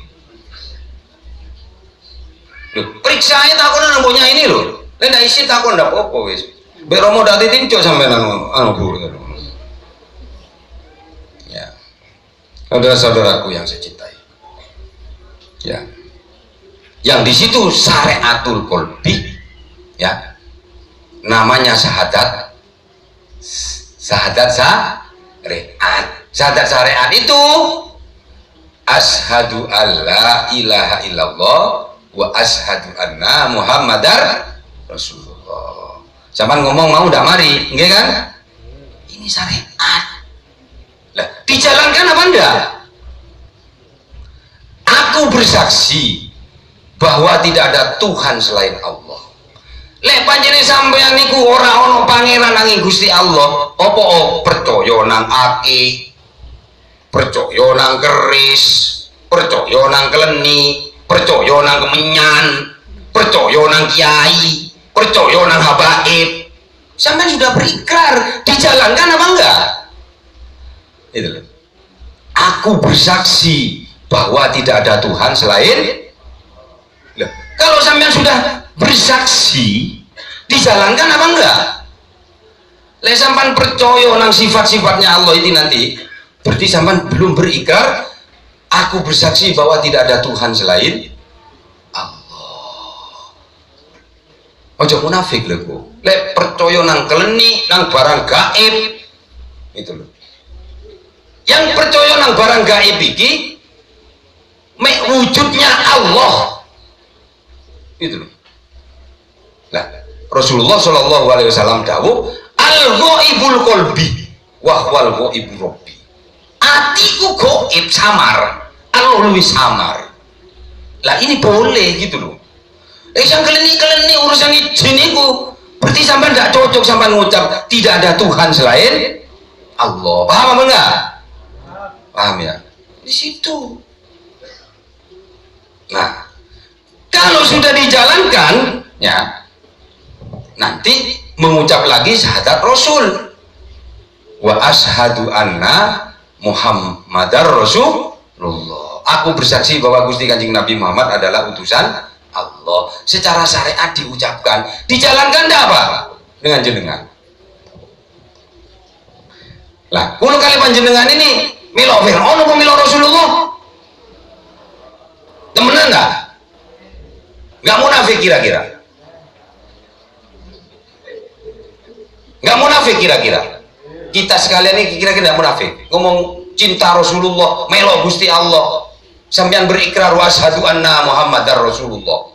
Loh, periksanya takon nang mboknya ini loh. Lek ndak isi takon ndak apa-apa wis. Mbek romo ndak ditinco sampean anu guru. Saudara-saudaraku yang saya cintai, ya, yang di situ syariatul qalbi, ya, namanya syahadat syariat itu asyhadu alla ilaha illallah wa asyhadu anna Muhammadar Rasulullah. Zaman ngomong mau udah mari, enggak kan? Ini syariat. Lah, dijalankan apa enggak? Aku bersaksi bahwa tidak ada Tuhan selain Allah. Lek panjenengan sampeyan niku ora ana pangeran nanging Gusti Allah, apa percaya nang aki, percaya nang keris, percaya nang keleni, percaya nang kemenyan, percaya nang kiai, percaya nang habaib. Sampai sudah berikrar, dijalankan apa enggak? Itu loh. Aku bersaksi bahwa tidak ada Tuhan selain. Loh, kalau sampai sudah bersaksi, dijalankan apa enggak? Lek sampean percaya nang sifat-sifatnya Allah ini nanti, berarti sampean belum berikrar. Aku bersaksi bahwa tidak ada Tuhan selain Allah. Ojo munafik lho Bu. Lek percaya nang keleni, nang barang gaib, itu loh. Yang percaya nang barang gaib iki, mek wujudnya Allah, itu loh. Nah, Rasulullah Shallallahu Alaihi Wasallam dawuh, al-ghaibul qalbi wa huwal ghaibur rabbi. Atiku gaib samar, Allah lebih samar. Lah ini boleh gitu loh. Yang keleni urusan jin itu, berarti sampai tidak cocok sampai ngucap tidak ada Tuhan selain Allah. Paham apa enggak? Paham ya? Di situ. Nah, kalau sudah dijalankan, ya nanti mengucap lagi syahadat Rasul. Wa ashadu anna Muhammadar Rasulullah. Aku bersaksi bahwa Gusti Kanjeng Nabi Muhammad adalah utusan Allah. Secara syariat diucapkan, dijalankan enggak apa? Dengan jenengan. Lah, kalau kali panjenengan ini milo Fir'aun apa milo Rasulullah? Temenan enggak? Enggak munafik kira-kira? Enggak munafik kira-kira? Kita sekalian ini kira-kira enggak munafik? Ngomong cinta Rasulullah, melo Gusti Allah, sampean berikrar wa asyhadu anna Muhammadar Rasulullah.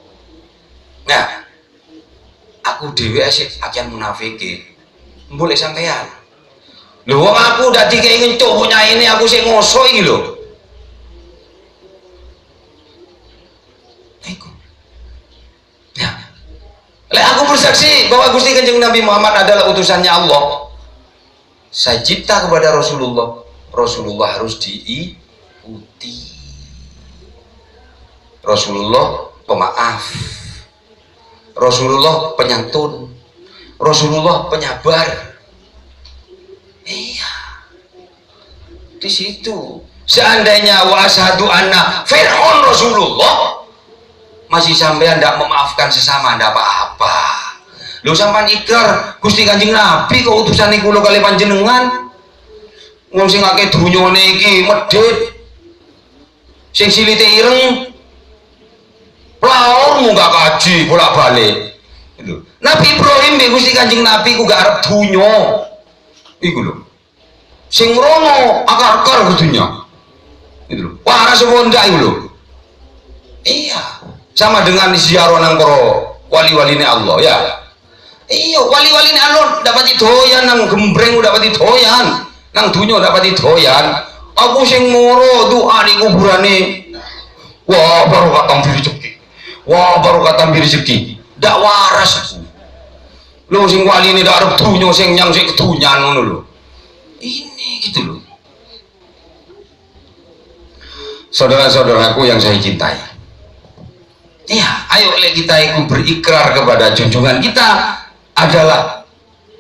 Nah, aku dhewe asik akan munafiki. Boleh sampean. Lho wong aku dadi kenging cowoknya ini aku sing ngoso iki lho. Iku. Ya. Lek aku bersaksi bahwa Gusti Kanjeng Nabi Muhammad adalah utusannya Allah. Saya cipta kepada Rasulullah. Rasulullah harus diikuti. Rasulullah pemaaf, Rasulullah penyantun, Rasulullah penyabar. Iya, di situ. Seandainya wa asyhadu anna Fir'aun Rasulullah, masih sampean tidak memaafkan sesama, tidak apa-apa. Lu sampean ikrar Gusti Kanjeng Nabi kok utusan iku lho kali panjenengan. Wong sing akeh dunyane iki medhit, sing silite ireng, laurmu gak kaji bolak-balik. Nabi Ibrahim be Gusti Kanjeng Nabi ku gak arep dunya. Iku lho. Sing rono akar-akar kudunya. Itu lho. Waras apa ndak iku lho. Iya, sama dengan ziarah nang para wali-waline Allah ya. Iya, wali-waline Allah dapat doyan nang gembreng dapat doyan, nang dunya dapat doyan. Aku sing moro doa di kuburane. Wah, baru katam rezeki. Wah, baru katam rezeki. Ndak waras aku. Lho sing waline ndak arep dunya sing nyang sing kedunyan ngono lho. Ini gitu loh. Saudara-saudaraku yang saya cintai. Iya, ayo kita ikut berikrar kepada junjungan kita adalah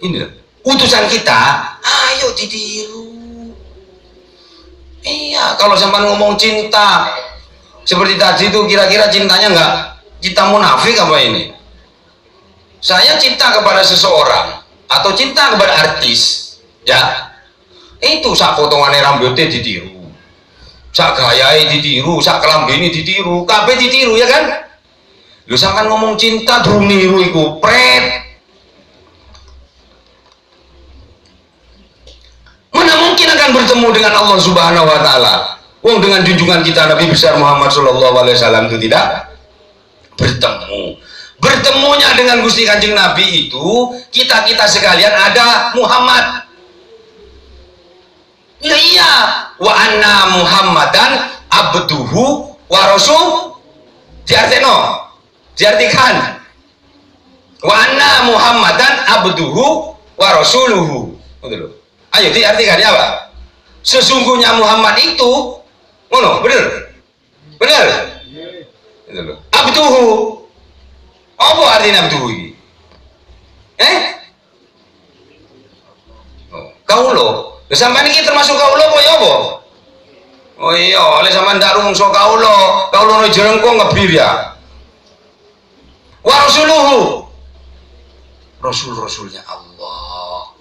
ini loh, utusan kita. Ayo ditiru. Iya, kalau sampai ngomong cinta seperti tadi itu kira-kira cintanya enggak cinta munafik apa ini? Saya cinta kepada seseorang atau cinta kepada artis, ya itu sak potongannya rambutnya ditiru, sak gayanya ditiru, sak kelambini ditiru, kabeh ditiru ya kan? Lu sampean ngomong cinta durung niru iku pret. Mana mungkin akan bertemu dengan Allah Subhanahu wa taala? Wong dengan junjungan kita Nabi besar Muhammad sallallahu alaihi wasallam itu tidak bertemu. Bertemunya dengan Gusti Kanjeng Nabi itu kita sekalian ada Muhammad. Ya iya, wa anna Muhammadan abduhu wa rasul. Diartikan wa anna Muhammadan abduhu wa rasuluhu. Ayo diartikannya apa? Sesungguhnya Muhammad itu ngono, bener? Bener? Itu loh. Abduhu. Apa artinya abduhu ini? Kaulo. Sampeyan iki termasuk kaulo apa ya apa? Oh iya, oleh sampean ndak rumangsa kaulo no jerengkong ngebir ya. Wa rasuluhu. Rasul-rasulnya Allah.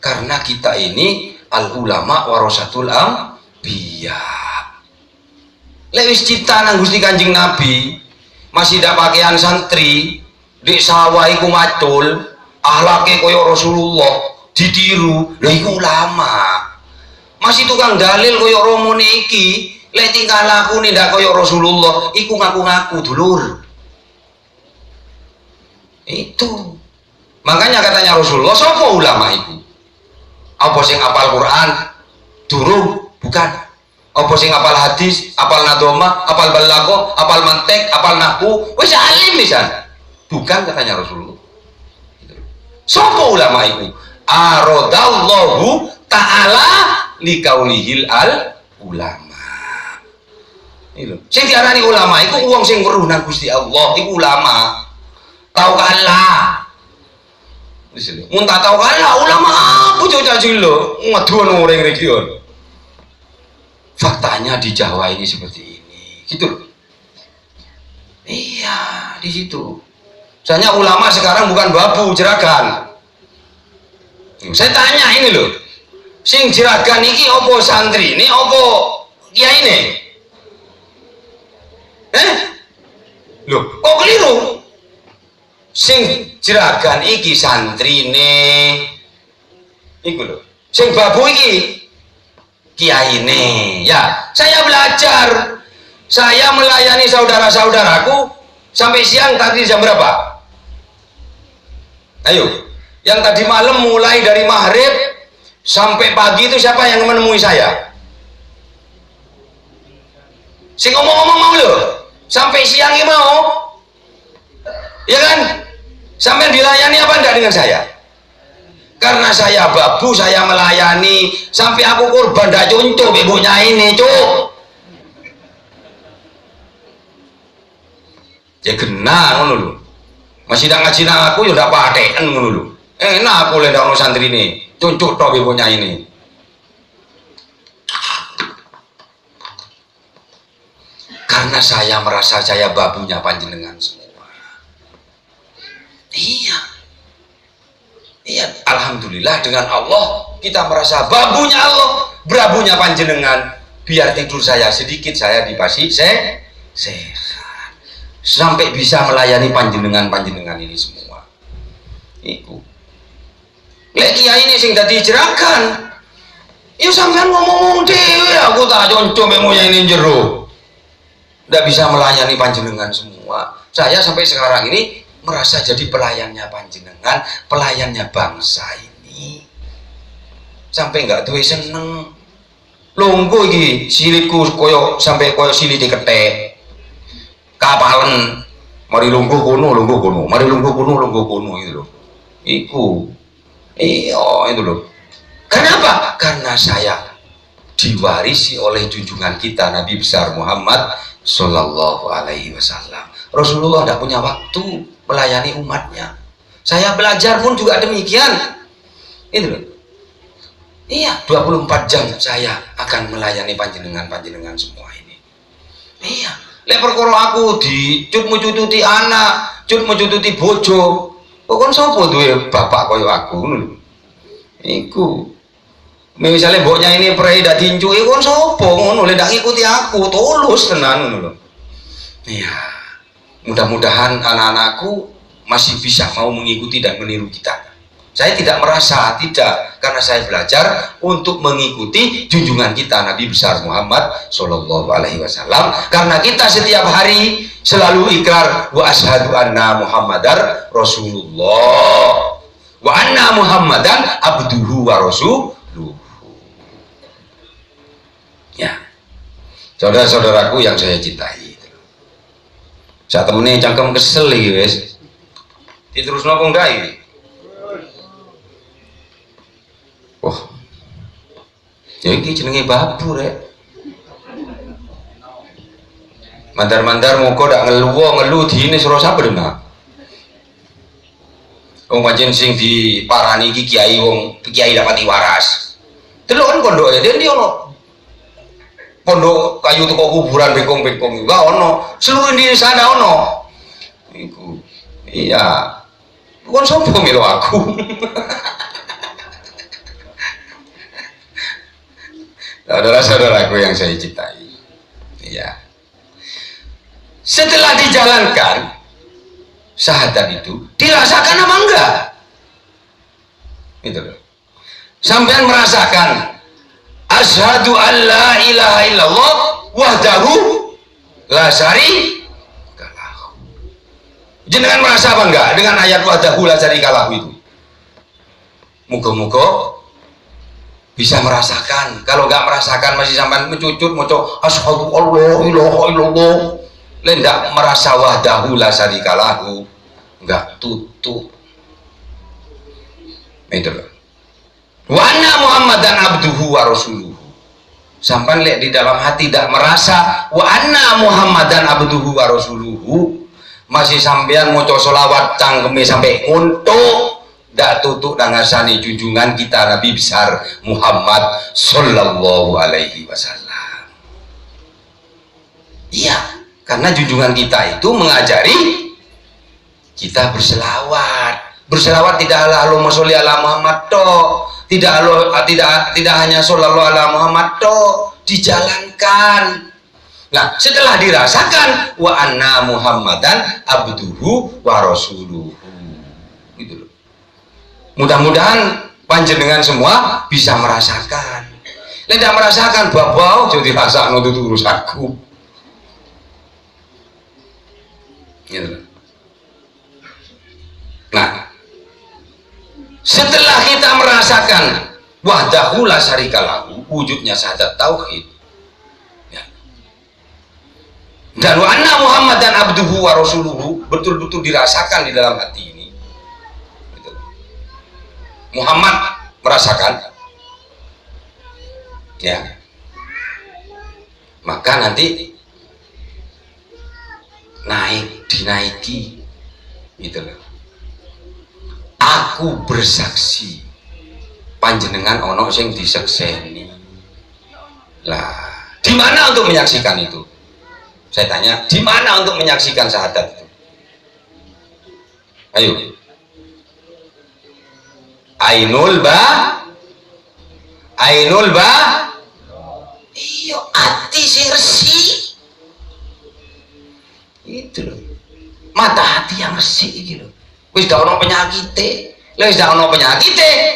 Karena kita ini al ulama warasatul anbiya. Lek wis cipta nang Gusti Kanjeng Nabi, masih ndak pakaian santri, di sawah iku macul, akhlake kaya Rasulullah, ditiru, lha iku ulama. Masih tukang dalil kaya romone iki, lek tingkah lakune ndak kaya Rasulullah, iku ngaku-ngaku dulur. Itu. Makanya katanya Rasulullah, sapa ulama itu? Apa sing apal Quran? Durung, bukan. Apa sing apal hadis, apal nadoma, apal balaghah, apal mantek, apal nahwu, wis alim pisan. Bukan katanya Rasulullah. Sapa ulama itu? Aradallahu ta'ala likaulihil al ulama. Iki lho. Sing diarani ulama iku wong sing weruh nang Gusti Allah, iku ulama. Tau kalah. Wis lho. Mun tak tau kalah ulama apa cocok lho, ngaduan orang region. Faktanya di Jawa ini seperti ini, gitu loh. Iya, di situ. Soalnya ulama sekarang bukan babu, jeragan. Saya tanya ini loh, sing jeragan ini opo santri ini opo kiai ini? Loh, kok keliru? Sing jeragan iki santri ini, iku loh. Sing babu iki kiai ini. Ya, saya belajar, saya melayani saudara-saudaraku sampai siang. Tadi jam berapa? Ayo, yang tadi malam mulai dari maghrib sampai pagi itu siapa yang menemui saya? Sing ngomong-ngomong mau loh, sampai siang ini mau, ya kan? Sampai dilayani apa enggak dengan saya? Karena saya babu, saya melayani sampai aku korban dak contoh ibunya ini, cuk. Ya kena ngono lho. Masih dak ngaji nang aku ya ndak paten ngono lho. Enak aku lek ndak ono santri ini, cuncuk tok ibunya ini. Karena saya merasa saya babunya panjenengan semua. Iya. Iya, alhamdulillah dengan Allah kita merasa babunya Allah, brabunya panjenengan. Biar tidur saya sedikit saya dipasi sehat. Sampai bisa melayani panjenengan ini semua. Iku. Lek kiai ini sing dadi jerakan. Ya sampean ngomong dhewe, aku tak conco memonya ini jero. Ndak bisa melayani panjenengan semua. Saya sampai sekarang ini merasa jadi pelayannya panjenengan, pelayannya bangsa ini. Sampai nggak duwe seneng. Longgo iki silitku koyo sampai koyo silit diketek. Kapalen. Mari longgo kono, mari longgo kono gitu loh. Iku. Iya, itu loh. Kenapa? Karena saya diwarisi oleh junjungan kita Nabi besar Muhammad Sallallahu Alaihi Wasallam. Rasulullah tidak punya waktu melayani umatnya. Saya belajar pun juga demikian. Itu loh. Iya, 24 jam saya akan melayani panjenengan semua ini. Iya, lek perkara aku dicut mucututi anak, cut mucututi bojo. Pokoknya sapa duwe bapak kaya aku ngono lho. Iku. Misalnya mboknya ini prei dak dincuki kon sapa ngono lek ndak ngikuti aku, tulus tenan ngono lho. Iya. Mudah-mudahan anak-anakku masih bisa mau mengikuti dan meniru kita. Saya tidak merasa tidak, karena saya belajar untuk mengikuti junjungan kita Nabi besar Muhammad Sallallahu Alaihi Wasallam. Karena kita setiap hari selalu ikrar wa asyhadu anna Muhammadar Rasulullah wa anna Muhammadan abduhu wa rasuluhu. Ya, saudara-saudaraku yang saya cintai. Saat temennya cangkem kesel iki wis. Diterusno kok enggak iki? Oh. Ya iki jenenge babu rek. Mandar-mandar muka dak ngeluh diine suruh sabar nak. Wong pancen sing diparani iki kiai wong kiai dapati waras. Delok pondok ya dia ono. Pondok kayu teko kuburan bekong-bekong juga ono. Seluruh Indonesia ada ono. Iku. Iya. Bukan sombong milo aku. Saudara-saudaraku yang saya cintai. Iya. Setelah dijalankan syahadat itu dirasakan apa enggak? Itu loh. Sampean merasakan asyhadu an la ilaha illallah wahdahu la syarika lahu. Jenengan merasa apa enggak dengan ayat wahdahu la syarika lahu itu? Muga-muga bisa merasakan. Kalau enggak merasakan masih sampean mencucut maca asyhadu an la ilaha illallah lendak merasa wahdahu la syarika lahu enggak tutup. Itu loh. Wa anna Muhammadan abduhu wa rasuluhu. Sampai lihat di dalam hati tidak merasa wa anna Muhammadan abduhu wa rasuluhu, masih sampean maca selawat cangkeme sampai nguntuk, ndak tutuk dan ngasani junjungan kita Nabi besar Muhammad sallallahu alaihi wasallam. Iya, karena junjungan kita itu mengajari kita berselawat. Berselawat tidaklah Allahumma sholli ala Muhammad toh, tidak hanya sallallahu ala Muhammad toh, dijalankan. Nah, setelah dirasakan wa anna Muhammadan abduhu wa rasuluhu. Gitu loh. Mudah-mudahan panjenengan semua bisa merasakan. Tidak merasakan babau jadi rasa nutut urusanku. Gitu. Nah, setelah kita merasakan wahdahu la syarika lahu, wujudnya syahadat tauhid, ya. Dan wa anna Muhammadan abduhu wa rasuluhu betul-betul dirasakan di dalam hati ini. Gitu. Muhammad merasakan, ya. Maka nanti dinaiki, gitu loh. Aku bersaksi panjenengan ono sing disekseni. Lah, di mana untuk menyaksikan itu? Saya tanya, di mana untuk menyaksikan syahadat itu? Ayo. Ainul ba iyo ati sing resik. Itu loh. Mata hati yang resik iki loh. Wis dak ono penyakite. Lah wis dak ono penyakite,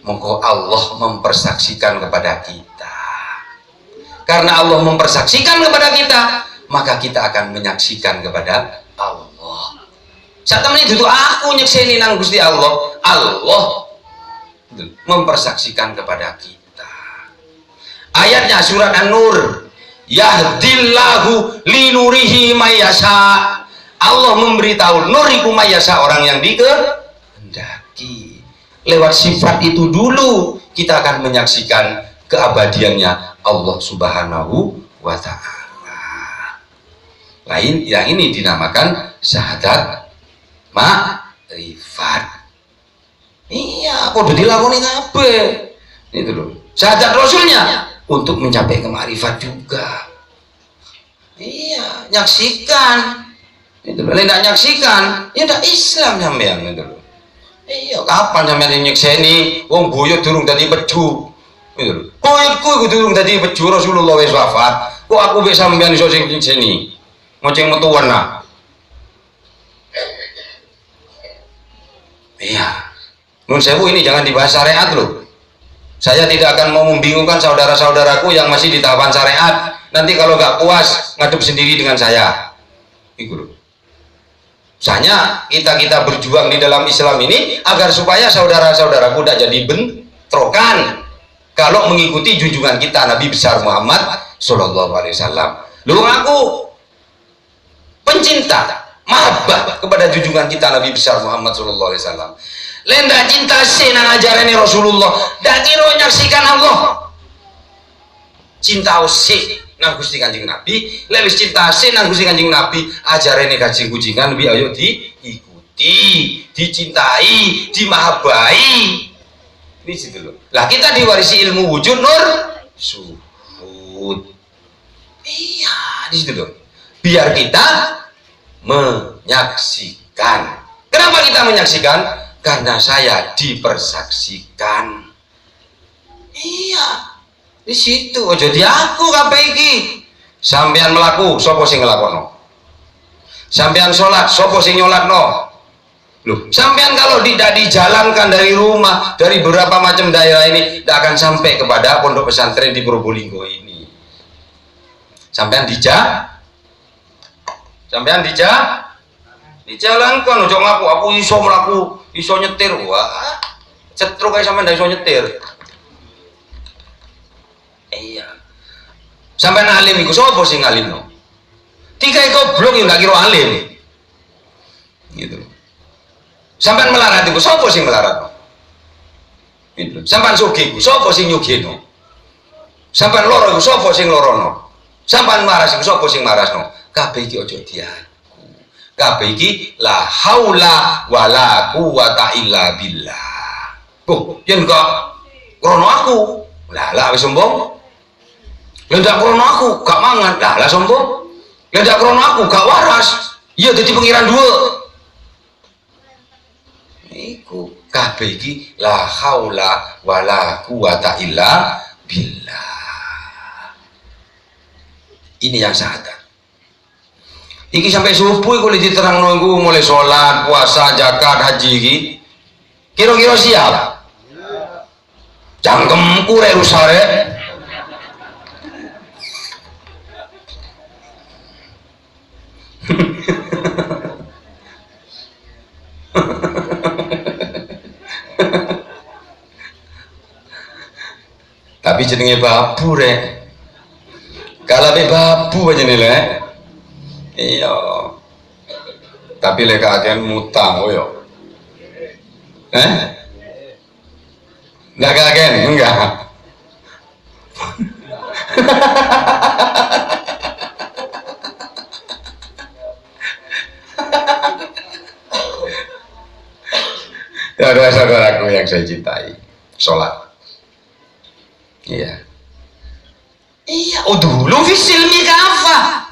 monggo Allah mempersaksikan kepada kita. Karena Allah mempersaksikan kepada kita, maka kita akan menyaksikan kepada Allah. Saat temen itu aku nyekseni nang Gusti Allah, Allah mempersaksikan kepada kita. Ayatnya surat An-Nur, yahdillahu linurihi mayyasha. Allah memberitahu nuriku mayasa, orang yang dikehendaki. Lewat sifat itu dulu kita akan menyaksikan keabadiannya Allah subhanahu wa ta'ala. Lain yang ini dinamakan syahadat ma'rifat. Iya, kok udah dilakoni kabeh. Itu loh. Syahadat rasulnya untuk mencapai kemarifat juga. Iya, nyaksikan. Itu loh, tidak nyaksikan, ya tidak Islam sampean itu loh. Iya, kapan sampean nyekseni wong buyut durung dadi bedu. Itu loh. Buyutku durung dadi bedu, Rasulullah wis wafat. Kok aku bisa sampean iso sing nyekseni? Ngoceng metuan lah. Iya. Nun sewu ini jangan dibahas syariat loh. Saya tidak akan mau membingungkan saudara-saudaraku yang masih di tahapan syariat. Nanti kalau nggak puas ngadep sendiri dengan saya. Itu loh. Misalnya kita berjuang di dalam Islam ini agar supaya saudara-saudaraku tidak jadi bentrokan kalau mengikuti junjungan kita Nabi besar Muhammad Sallallahu Alaihi Wasallam. Lu aku pencinta mahabbah kepada junjungan kita Nabi besar Muhammad Sallallahu Alaihi Wasallam. Lenda cinta senang ajarannya Rasulullah. Dan kira nyaksikan Allah. Cinta usik nang Gusti Kanjeng Nabi, lek wis cintase nang Gusti Kanjeng Nabi, ajarane Kanjeng Kucingan Nabi ayo diikuti, dicintai, dimahabai. Ini situ loh. Lah kita diwarisi ilmu wujud nur syuhud. Iya, di situ loh. Biar kita menyaksikan. Kenapa kita menyaksikan? Karena saya dipersaksikan. Iya, di situ. Ojo di aku kabeh iki. Sampean melaku, sapa sing nglakono? Sampean sholat, sapa sing nyolatno? Loh, sampean kalau tidak dijalankan dari rumah, dari beberapa macam daerah ini, tidak akan sampai kepada pondok pesantren di Probolinggo ini. Sampean dijalankan, ojo ngaku aku iso melaku, iso nyetir. Wah, cetruk kayak sampean ndak iso nyetir. Iya. Sampean alim iku sapa sing ngalimno? Tiga goblok yang gak kira alim. Gitu. Sampean melarat iku sapa sing melarat? Gitu. Sampean sugih iku sapa sing nyugihno? Sampean loro iku sapa sing lorono? Sampean maras iku sapa sing marasno? Kabeh iki aja diaku. Kabeh iki la haula wala quwata illa billah. Oh, yen kok krono aku. Lah wis sombong. Lah ndak krono aku gak mangan. Lah sombong. Lah ndak krono aku gak waras. Iya dadi pengiran dhuwur. Iku kabeh iki la haula wala quwata illa billah. Ini yang sadar. Iki sampai subuh iku diterangno iku mulai sholat, puasa, zakat, haji iki. Kira-kira siap? Cangkemku rek rusak rek. Tapi jenenge babu rek. Kalau be babu aja nih lek. Iya. Tapi lek agen mutang yo. Enggak kagen, enggak. Saudara-saudaraku yang saya cintai, sholat. Iya. Iya, dulu fisilmi kafa.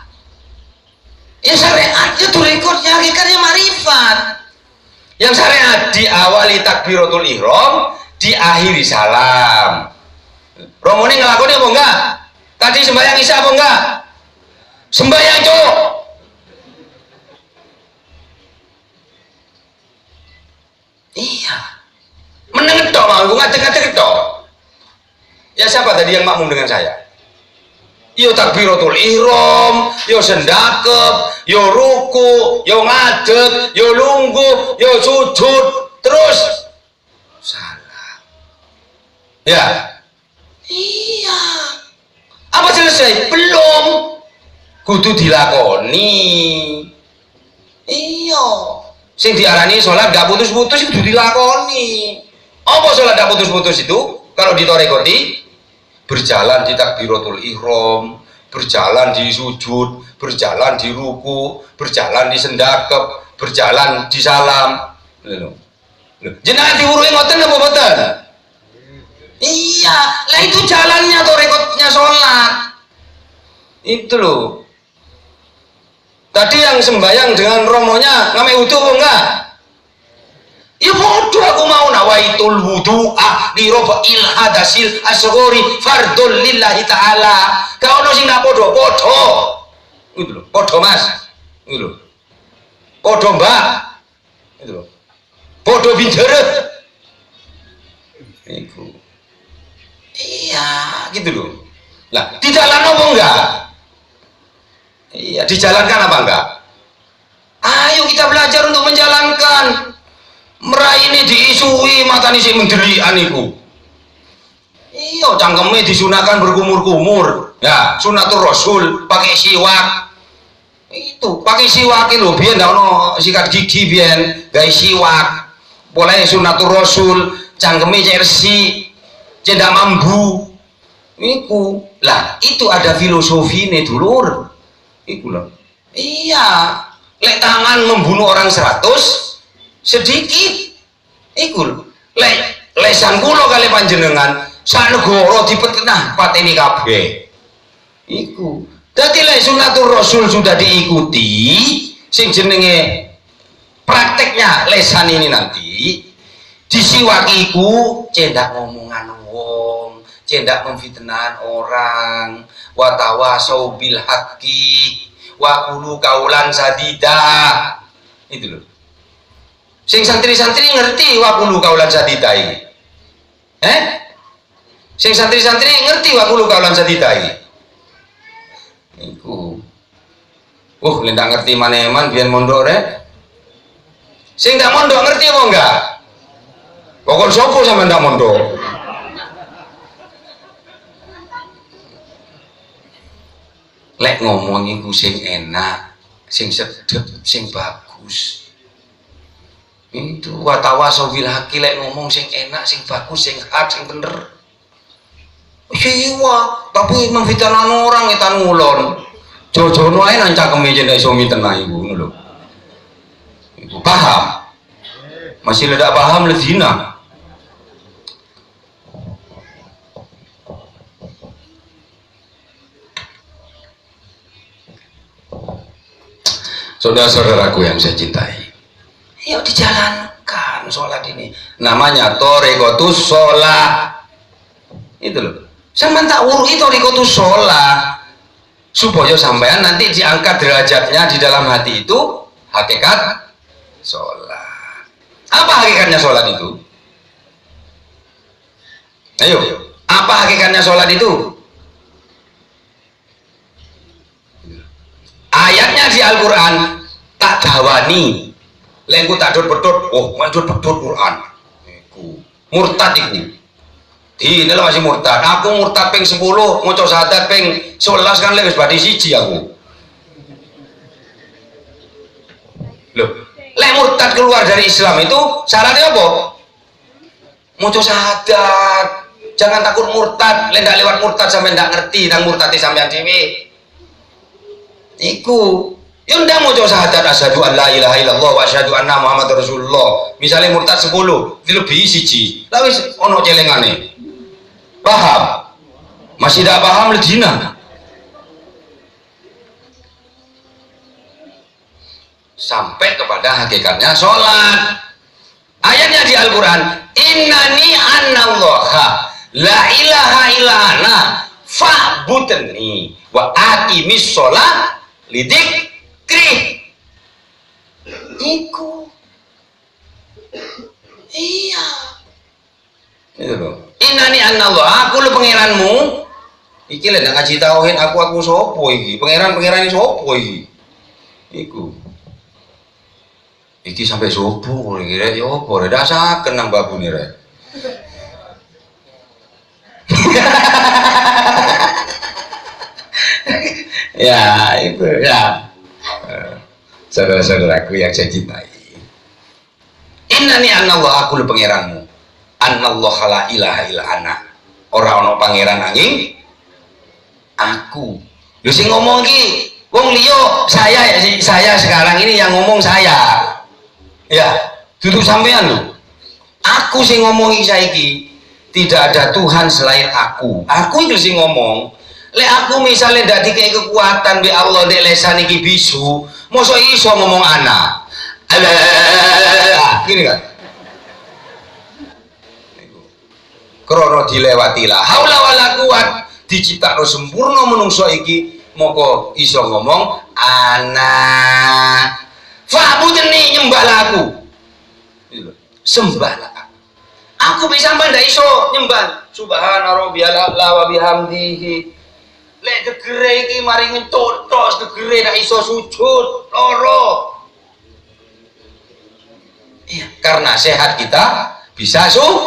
Ya syariatnya tuh rekodnya, hakikatnya marifat. Yang syariat diawali takbiratul ihram, diakhiri salam. Romone ngelakoni apa enggak? Tadi sembahyang isya apa enggak? Sembahyang cok. Iya. Meneng tok mau ngajak-ngajak tok. Ya siapa tadi yang makmum dengan saya? Yo takbiratul ihram, yo sendakep, yo ruku, yo ngadeg, yo lungguh, yo sujud, terus salam. Ya. Iya. Apa selesai? Belum. Kudu dilakoni. Iya. Sing diarani sholat gak putus-putus itu dilakoni. Apa sholat gak putus-putus itu? Kalau ditorekoti berjalan di takbiratul ihram, berjalan di sujud, berjalan di ruku, berjalan di sendakep, berjalan di salam. Jenengan diuruhi ngoten apa mboten? Iya, lah itu jalannya atau rekodnya sholat. Itu loh. Tadi yang sembahyang dengan romonya ngame wudu apa enggak? Ya bodoh aku mau nawaitul wudu'a li rafa'il hadasil asghari fardhul lillahi ta'ala. Kau ono sing gak podo-podo. Itu lho, podo Mas. Itu lho. Podo Mbak. Itu lho. Podo bindere. Iku. Iya, gitu loh. Lah, di jalan apa enggak? Iya, dijalankan apa enggak? Ayo kita belajar untuk menjalankan. Merai ini diisui mata ini si menderian iku. Iya, cangkeme disunahkan berkumur-kumur. Ya, sunatul rasul pakai siwak. Itu pakai siwak lho, biyen ndak ono sikat gigi biyen, gawe siwak. Boleh sunatul rasul, cangkeme cersi, cendak mambu. Iku lah, itu ada filosofi nih dulur. Iku lah. Iya, lek tangan membunuh orang 100 sedikit. Iku lho. Lek lesan kula kali panjenengan sak negara dipetengah pateni kabeh. Iku. Dadi lek sunatul rasul sudah diikuti, sing jenenge prakteknya lesan ini nanti disiwakiku cendak ngomongan wong, cendak memfitnah orang, wa tawasau bil haqqi wa qulu qaulan sadida. Itu loh. Sing santri-santri ngerti wa qulu qaulan sadida iki. Sing santri-santri ngerti wa qulu qaulan sadida iki. Iku. Lek ndak ngerti maneman biyen mondok rek. Sing ndak mondok ngerti apa enggak? Pokok sopo sampe ndak mondok. Lek ngomong iku sing enak, sing sedep, sing bagus. Itu watawasaw bil haqqi, lek ngomong sing enak, sing bagus, sing hak, sing bener. Iya, tapi memfitnah orang etan ngulon. Jojono ae nang cangkeme nek iso mitenah iku ngono lho. Iku paham? Masih tidak paham lezina. Saudara-saudaraku yang saya cintai, yuk dijalankan sholat ini. Namanya torikotus sholat. Itu loh. Sampai tak urui torikotus sholat supaya sampean nanti diangkat derajatnya di dalam hati itu hakikat sholat. Apa hakikatnya sholat itu? Ayo, apa hakikatnya sholat itu? Ayatnya di Al-Quran tak dawani lengku tak dot-dot, oh manjur dot Quran murtad itu ini lah masih murtad. Aku murtad peng 10 ngucap syahadat peng 11 kan lebih badi siji aku loh. Lek murtad keluar dari Islam itu syaratnya apa? Ngucap syahadat. Jangan takut murtad, lek ndak lewat murtad sampai ndak ngerti nang murtad sampean dhewe. Iku yang ndak mau syahadat asyhadu an la ilaha illallah wa asyhadu anna muhammadar rasulullah. Misalnya murtad 10 dilebihi siji. Lah wis ono celengane. Paham? Masih tidak paham lejina. Sampai kepada hakikatnya sholat. Ayatnya di Al-Quran, innani annallaha la ilaha illa ana fa'budni wa aqimis sholat lidikri. Iku iya itu loh. Innani anallah, aku lu pangeranmu. Iki lek ndak ngaji tauhid aku sapa iki? Pangeran iki sapa iki? Iku. Iki sampai subuh iki rek yo apa rek dasaken nang babune rek. Ya, itu ya. Saudara-saudaraku yang saya cintai. Innani anallah, aku lu pangeranmu. Anallah la ilaha illa ana. Ora ana pangeran angin aku. Lho sing ngomong iki wong liya, saya sekarang ini yang ngomong saya. Ya, duduk sampean lho. Aku sing ngomong iki saiki. Tidak ada Tuhan selain aku. Aku iki sing ngomong. Lek aku misalnya ndak dikei kekuatan bi Allah ndek lesan iki bisu, mosok iso ngomong ana. Gini kan. Krono dilewatilah haula wala quwat diciptakno sempurna menungso iki moko iso ngomong ana fa'budni nyembahlah aku sembahlah aku bisa ndak iso nyembah subhana rabbiyal a'la wa bihamdihi lek gegere iki mari ngentotos gegere ndak iso sujud loro iya karena sehat kita bisa sujud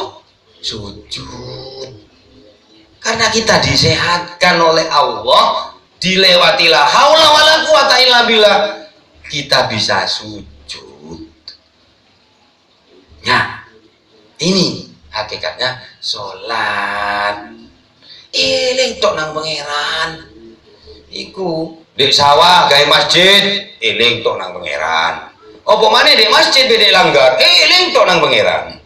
karena kita disehatkan oleh Allah, dilewatilah haula wala quwata illa billah, kita bisa sujud. Nah, ini hakikatnya sholat. eling tok nang pangeran. Iku dek sawah gawe masjid, eling tok nang pangeran. Apa maneh dek masjid bedek langgar, eling tok nang pangeran.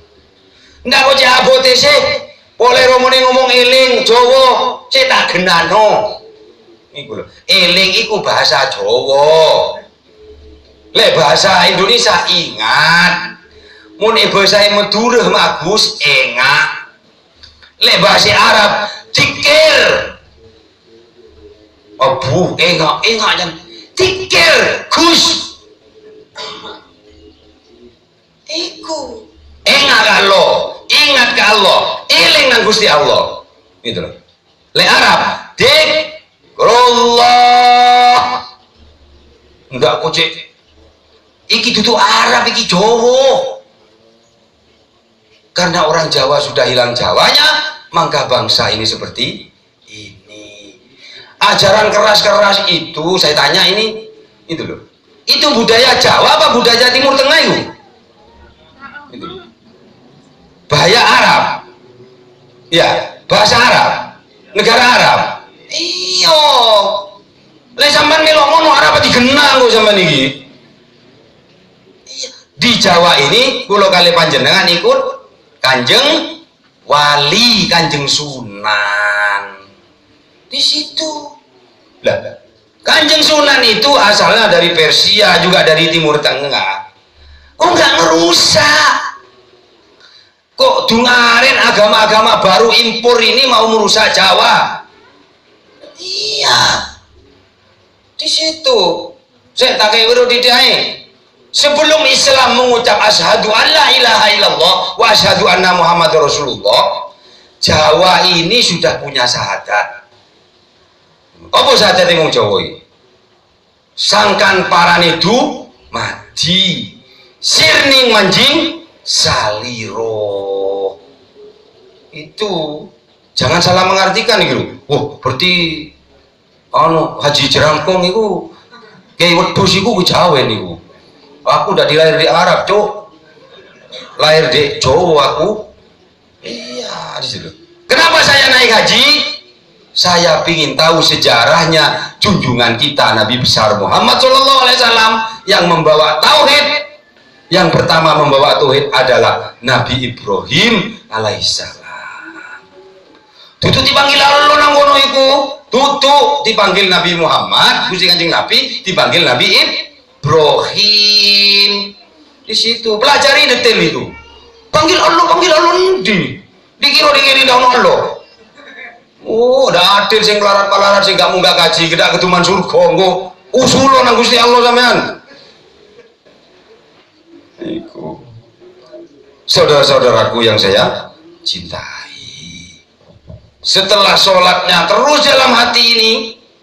Ndak kok cek abote sih. Boleh romone ngomong eling Jawa, cek tak genano. Iku lho, eling iku bahasa Jawa. Lek bahasa Indonesia ingat. Mun bahasa Madura Magus engak. Lek bahasa Arab tikir. Abu engak jan tikir Gus. Iku engak ke Allah, ingat ke Allah, eling nang Gusti Allah. Gitu loh. Lek Arab dikrullah. Enggak kok cek. Iki dudu Arab, iki Jawa. Karena orang Jawa sudah hilang Jawanya, maka bangsa ini seperti ini. Ajaran keras-keras itu, saya tanya ini, itu loh. Itu budaya Jawa apa budaya Timur Tengah itu? Itu. Bahaya Arab. Ya, bahasa Arab. Negara Arab. Iyo. Lek sampean melok ngono Arab digenang kok sampean iki. Di Jawa ini kula kali panjenengan ikut Kanjeng Wali, Kanjeng Sunan. Di situ. Lah, Kanjeng Sunan itu asalnya dari Persia, juga dari Timur Tengah. Kok nggak ngerusak? Kok dungaren agama-agama baru impor ini mau merusak Jawa? Iya. Di situ. Saya tak kayak wirudidai. Sebelum Islam mengucap asyhadu an la ilaha illallah wa asyhadu anna Muhammad Rasulullah, Jawa ini sudah punya syahadat. Apa syahadat yang Jawa ini? Sangkan paranidu mati, sirning manjing saliro. Itu jangan salah mengartikan gitu. Oh, berarti Haji Jerangkong itu kayak wedhus iku Jawa niku. Aku udah dilahir di Arab, Cuk. Lahir di Jawa aku. Iya, di situ. Kenapa saya naik haji? Saya ingin tahu sejarahnya junjungan kita Nabi besar Muhammad SAW yang membawa tauhid. Yang pertama membawa tauhid adalah Nabi Ibrahim alaihissalam. Tutu dipanggil Allah nang kono iku. Tutu dipanggil Nabi Muhammad, Gusti Kanjeng Nabi dipanggil Nabi Ibrahim. Di situ pelajari detail itu. Panggil Allah endi? Dikira ndang Allah. Oh, dah adil sing kelarat-kelarat sing gak munggah kaji, gedak keduman surga engko usulo nang Gusti Allah sampean. Iku. Saudara-saudaraku yang saya cintai. Setelah sholatnya terus dalam hati ini,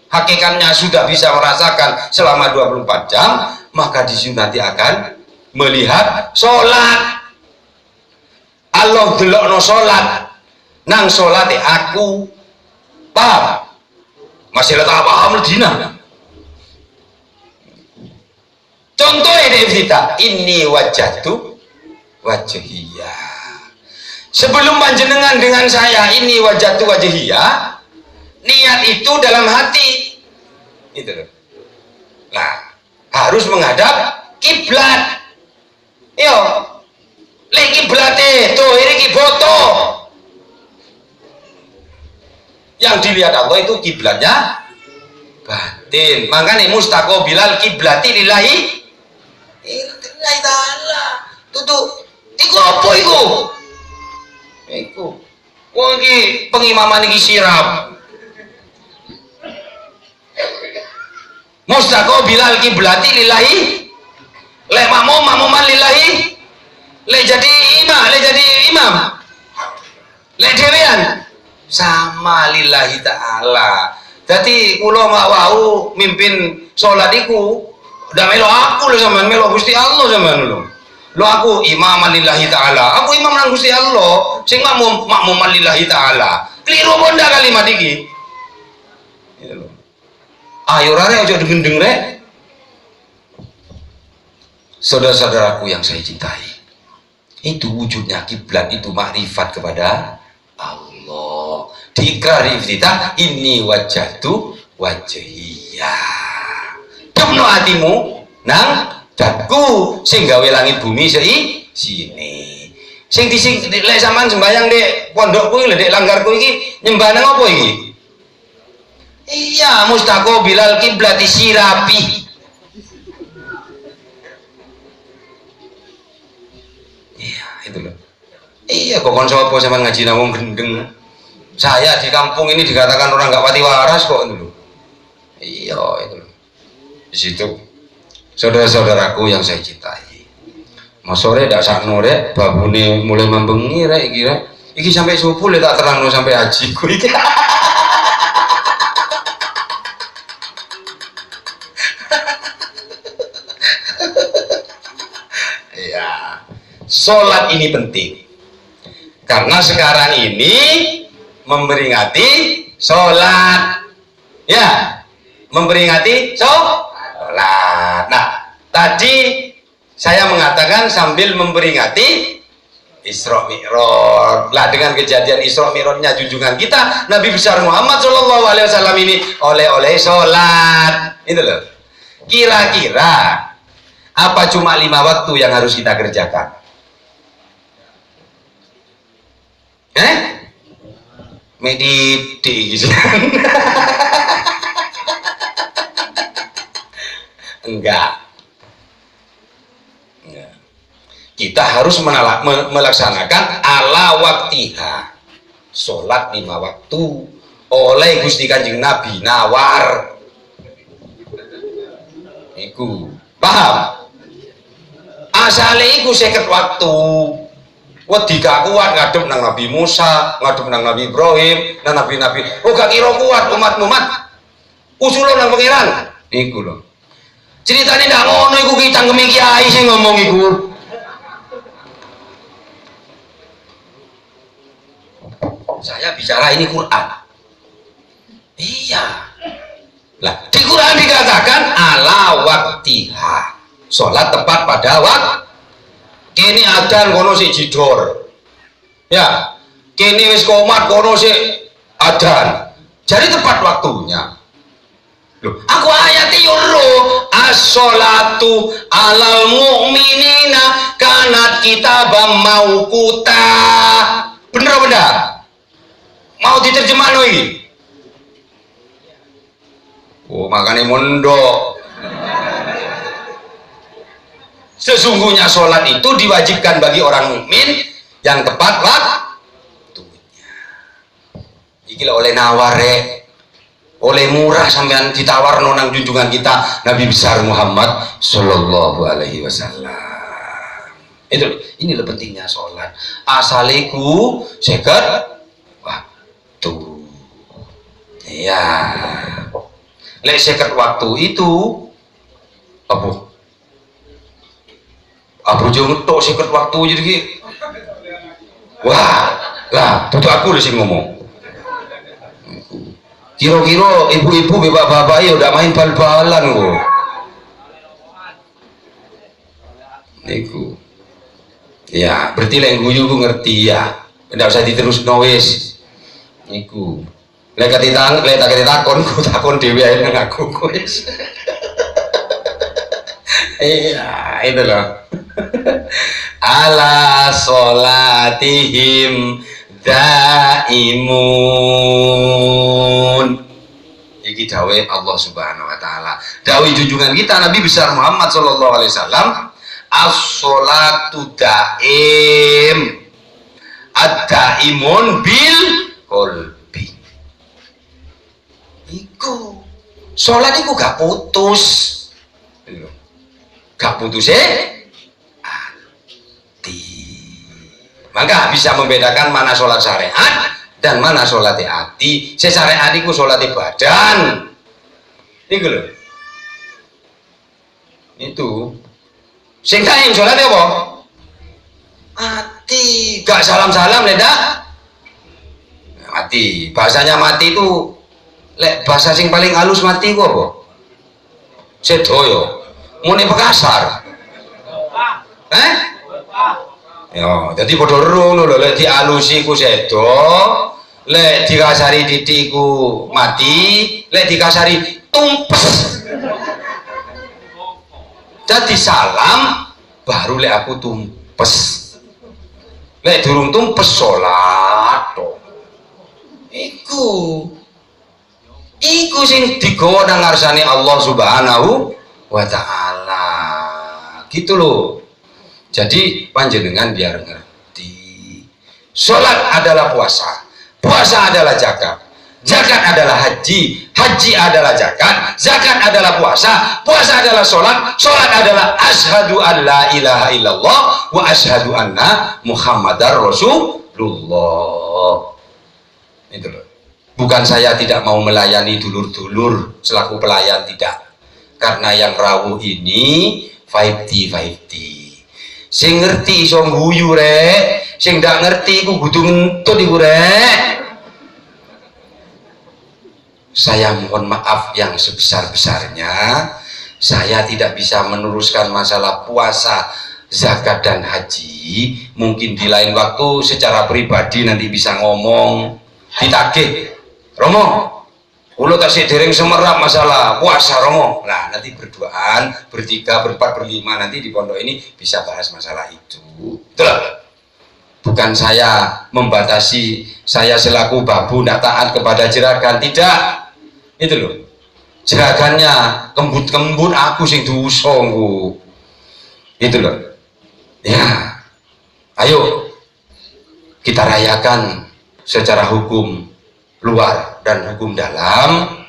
hakikatnya sudah bisa merasakan selama 24 jam, maka di sini nanti akan melihat sholat. Allah delokno sholat nang sholat aku paham masih tak paham dina. Contohnya di kita ini wajahtu wajahiyah. Sebelum panjenengan dengan saya ini wajahtu wajahiyah, niat itu dalam hati itu loh. Nah, harus menghadap kiblat. Yo, lek kiblate tuh ini kiboto. Yang dilihat Allah itu kiblatnya batin. Makanya mustaqbilal kiblati lillahi lillahi ta'ala. Tutu iku apa iku? Iku. Wong iki pengimaman iki sirap. Mustaqbilal kiblati lillahi. Lek makmuman lillahi. Lek jadi imam. Lek dhewean sama lillahi ta'ala. Jadi kula mak wau mimpin salat iku udah melo aku lho sampean, melo Gusti Allah sampean lho. Lho aku imaman lillahi ta'ala. Aku imam nang Gusti Allah, sing makmuman lillahi ta'ala. Keliru bonda kalimat iki. Gitu lho. Ayo rare aja gendeng rek. Saudara-saudaraku yang saya cintai, itu wujudnya kiblat itu makrifat kepada Allah. diikrar iftitah inni wajjahtu wajhiya. Dumno hatimu nang datku sing gawe langit bumi sini. Sing lek sampean sembayang dek pondokku iki lho dek langgarku iki nyembah nang apa iki? Iya, mustaqbilal kiblati sirapi. Iya, itu loh. Iya, kok kon sapa sampean ngaji nang wong gendeng. Saya di kampung ini dikatakan orang nggak pati waras kok itu loh. Iya, itu loh. Di situ saudara-saudaraku yang saya cintai. Mas sore dak sakno rek babune mulai membengi rek iki rek. Iki sampai subuh lek tak terangno sampai haji ku iki. Ya, sholat ini penting karena sekarang ini memperingati sholat, ya, memperingati sholat. Nah, tadi saya mengatakan sambil memperingati Isra Mi'raj. Lah dengan kejadian Isra Mi'rajnya junjungan kita Nabi besar Muhammad Shallallahu Alaihi Wasallam ini oleh sholat, itu loh. Kira-kira apa cuma 5 waktu yang harus kita kerjakan? Mediti gitu. Enggak. Kita harus melaksanakan ala waktiha. Sholat 5 waktu oleh Gusti Kanjeng Nabi nawar. Iku paham? Asale iku 50 waktu. Wedi gak kuat ngadep nang Nabi Musa, ngadep nang Nabi Ibrahim, nang nabi-nabi. Oh gak kira kuat umat-umat. Usulun nang pangeran. Iku lho. Ceritane ndak ngono iku ki cangkeme kiai sing ngomong iku. Saya bicara ini Quran. Iya. Lah, di Quran dikatakan ala waktiha. Sholat tepat pada waktu. Kini adzan kono sik jidor. Ya. Kini wis komat kono sik adzan. Jadi tepat waktunya. Loh, aku ayat yo as-sholatu alal mu'minina kanat kitabam mauquta. Bener apa enggak? Mau diterjemah lagi? Oh, makanya mondok. Sesungguhnya sholat itu diwajibkan bagi orang mukmin yang tepat waktunya. Iki oleh naware, oleh murah sampean ditawar nonang junjungan kita Nabi besar Muhammad Sallallahu Alaihi Wasallam. Itu ini lebih pentingnya sholat. Asaliku seket waktu. Ya. Lek seket waktu itu apa? Abu jeng tok seket waktu jadi ki. Wah, lah tutu aku sing ngomong. Kira-kira ibu-ibu bapak-bapak ya udah main bal-balan kok. Niku. Ya, berarti lek guyu ku ngerti ya. Ndak usah diterus wis. Niku. Lek tak takon dhewe ae nang aku wis. Iya, itu loh. Ala sholatihim daimun. Iki dawuh Allah Subhanahu wa taala. Dawuh junjungan kita Nabi besar Muhammad sallallahu alaihi wasallam, as-sholatu daim. Ad-daimun bil qalbi. Iku sholat iku gak putus. Gak putus hati. Maka bisa membedakan mana sholat syariat dan mana sholat hati. Syariat itu sholat badan. Itu loh. Itu. Sing kain sholat apa? Hati. Gak salam-salam leda. Mati. Bahasanya mati itu lek bahasa sing paling halus mati itu apa? Sedoyo. Muni pekasar. Ya, jadi padha ngono lho lek dialusi ku sedo, lek dikasari titiku mati, lek dikasari tumpes. Jadi salam baru lek aku tumpes. Lek durung tumpes salat to. Iku sing digawa nang ngarsane Allah Subhanahu wa taala. Gitu loh. Jadi panjenengan biar ngerti. Salat adalah puasa. Puasa adalah zakat. Zakat adalah haji. Haji adalah zakat. Zakat adalah puasa. Puasa adalah salat. Salat adalah asyhadu an la ilaha illallah wa asyhadu anna Muhammadar Rasulullah. Itu loh. Bukan saya tidak mau melayani dulur-dulur selaku pelayan, tidak. Karena yang rawuh ini 50-50. Sing ngerti iso guyu rek, sing ndak ngerti iku kudu ngentut iku rek. Saya mohon maaf yang sebesar-besarnya, saya tidak bisa meneruskan masalah puasa, zakat dan haji. Mungkin di lain waktu secara pribadi nanti bisa ngomong, ditagih. Romo, ulo tasik dereng semerap masalah puasa Romo. Nah nanti berduaan, bertiga, berempat, berlima nanti di pondok ini bisa bahas masalah itu. Itulah. Bukan saya membatasi, saya selaku babu tidak taat kepada jeragan, tidak. Itu loh. Jeragannya kembut-kembut aku sing dusongku. Itu loh. Ya. Ayo kita rayakan secara hukum luar dan hukum dalam.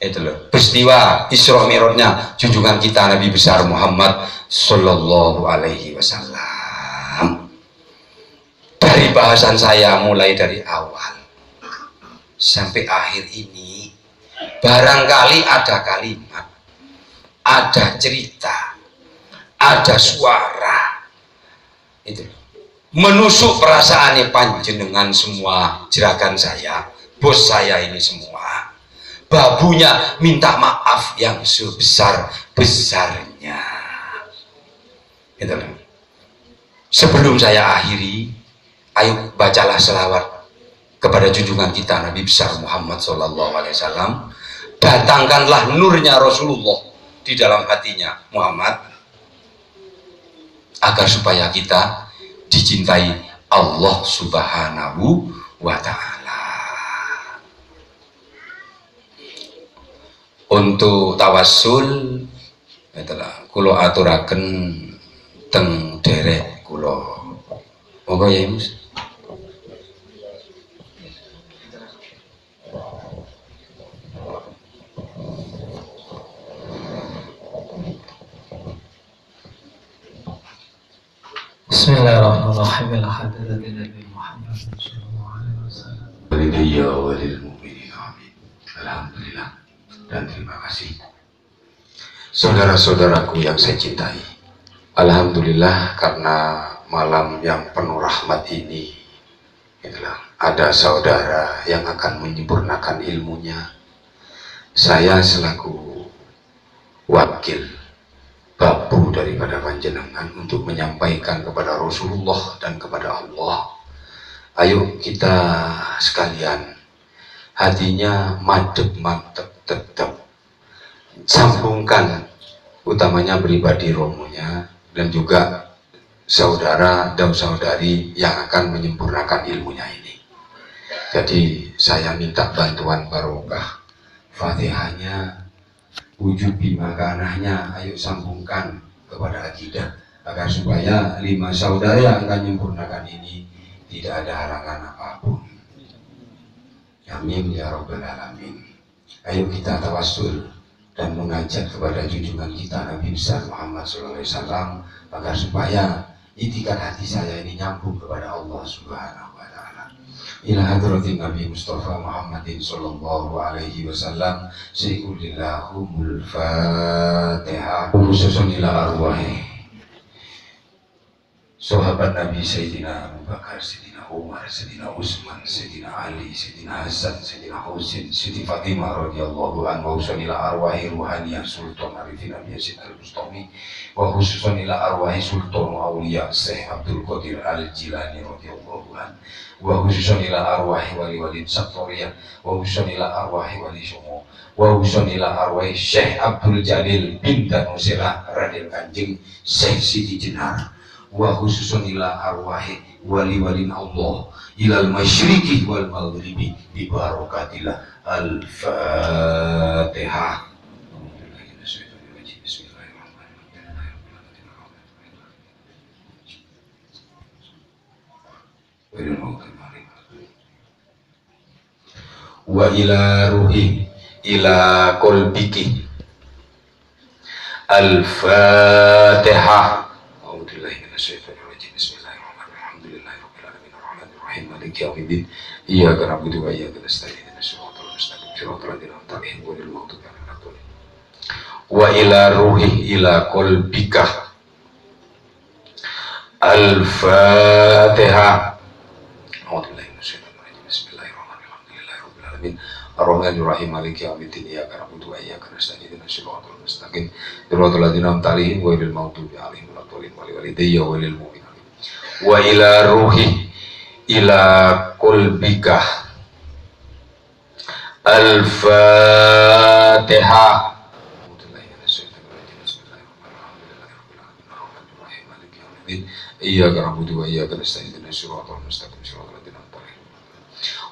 Itu loh, peristiwa Isra Mi'rajnya junjungan kita Nabi besar Muhammad Sallallahu Alaihi Wasallam. Dari bahasan saya mulai dari awal sampai akhir ini, barangkali ada kalimat, ada cerita, ada suara, itu menusuk perasaan panjenengan semua jeragan saya, bos saya ini semua. Babunya minta maaf yang sebesar-besarnya. Gitu. Sebelum saya akhiri, ayo bacalah selawat kepada junjungan kita Nabi besar Muhammad SAW. Datangkanlah nurnya Rasulullah di dalam hatinya Muhammad, agar supaya kita dicintai Allah Subhanahu wa Ta'ala. Untuk tawassul itulah kula aturaken teng derek kula. Monggo ya Mas. Bismillahirrahmanirrahim. Nabi Muhammad sallallahu alaihi wasallam. Walidayya walil mu'minin amin. Alhamdulillah dan terima kasih. Saudara-saudaraku yang saya cintai, alhamdulillah karena malam yang penuh rahmat ini, itulah ada saudara yang akan menyempurnakan ilmunya. Saya selaku wakil babu daripada panjenengan untuk menyampaikan kepada Rasulullah dan kepada Allah, ayo kita sekalian hatinya madep mantep tetap sambungkan, utamanya pribadi romonya dan juga saudara dan saudari yang akan menyempurnakan ilmunya ini. Jadi saya minta bantuan barokah Fatihahnya, wujubi makanahnya, ayo sambungkan kepada akidah agar supaya 5 saudara yang akan menyempurnakan ini tidak ada halangan apapun. Amin ya rabbal alamin. Ayo kita tawassul dan mengajak kepada junjungan kita Nabi besar Muhammad SAW agar supaya itikat hati saya ini nyambung kepada Allah Subhanahu wa Ta'ala. Ila hadratin Nabi Mustafa Muhammadin sallallahu alaihi wasallam. Sayyidillahumul Fatihah. Khususun ila arwahi sahabat Nabi Sayyidina Abu Bakar, Sayyidina Umar, Sayyidina Utsman, Sayyidina Ali, Sayyidina Hasan, Sayyidina Husain, Siti Fatimah radhiyallahu anha, wa hususan ila arwahi ruhaniyah Sultan Arifin Abi Yazid Al-Bustami, wa hususan ila arwahi Sultan Auliya Syekh Abdul Qadir Al-Jilani radhiyallahu anhu, wa hususan ila arwahi wali-wali Saktoriyah, wa hususan ila arwahi wali Songo, wa hususan ila arwahi Syekh Abdul Jalil bin Danusirah Raden Kanjeng Syekh Siti Jenar, wa khususun ila arwahi wali-walin Allah ilal masyriqi wal maghribi bi barakatillah. Al-Fatihah. Wa ila ruhi ila qalbiki. Al-Fatihah. Maliki yaumiddin. Iyyaka na'budu wa iyyaka nasta'in. Shiratal mustaqim. Shiratal ladzina an'amta 'alaihim ghairil maghdubi 'alaihim waladdallin. Wa ila ruhi ila qalbika. Al-Fatihah. A'udzubillahi minasyaitonir rajim. Bismillahirrahmanirrahim. Ar-Rahmanir-Rahim. Maliki yaumiddin. Iyyaka na'budu wa iyyaka nasta'in. Shiratal mustaqim. Shiratal ladzina an'amta 'alaihim ghairil maghdubi 'alaihim waladdallin. Walidayya walil mu'minin. Wa ila ruhi ila qalbika. Al-Fatihah. Iyyaka na'budu wa iyyaka nasta'in. Shiratal mustaqim. Shiratal ladzina an'amta 'alaihim.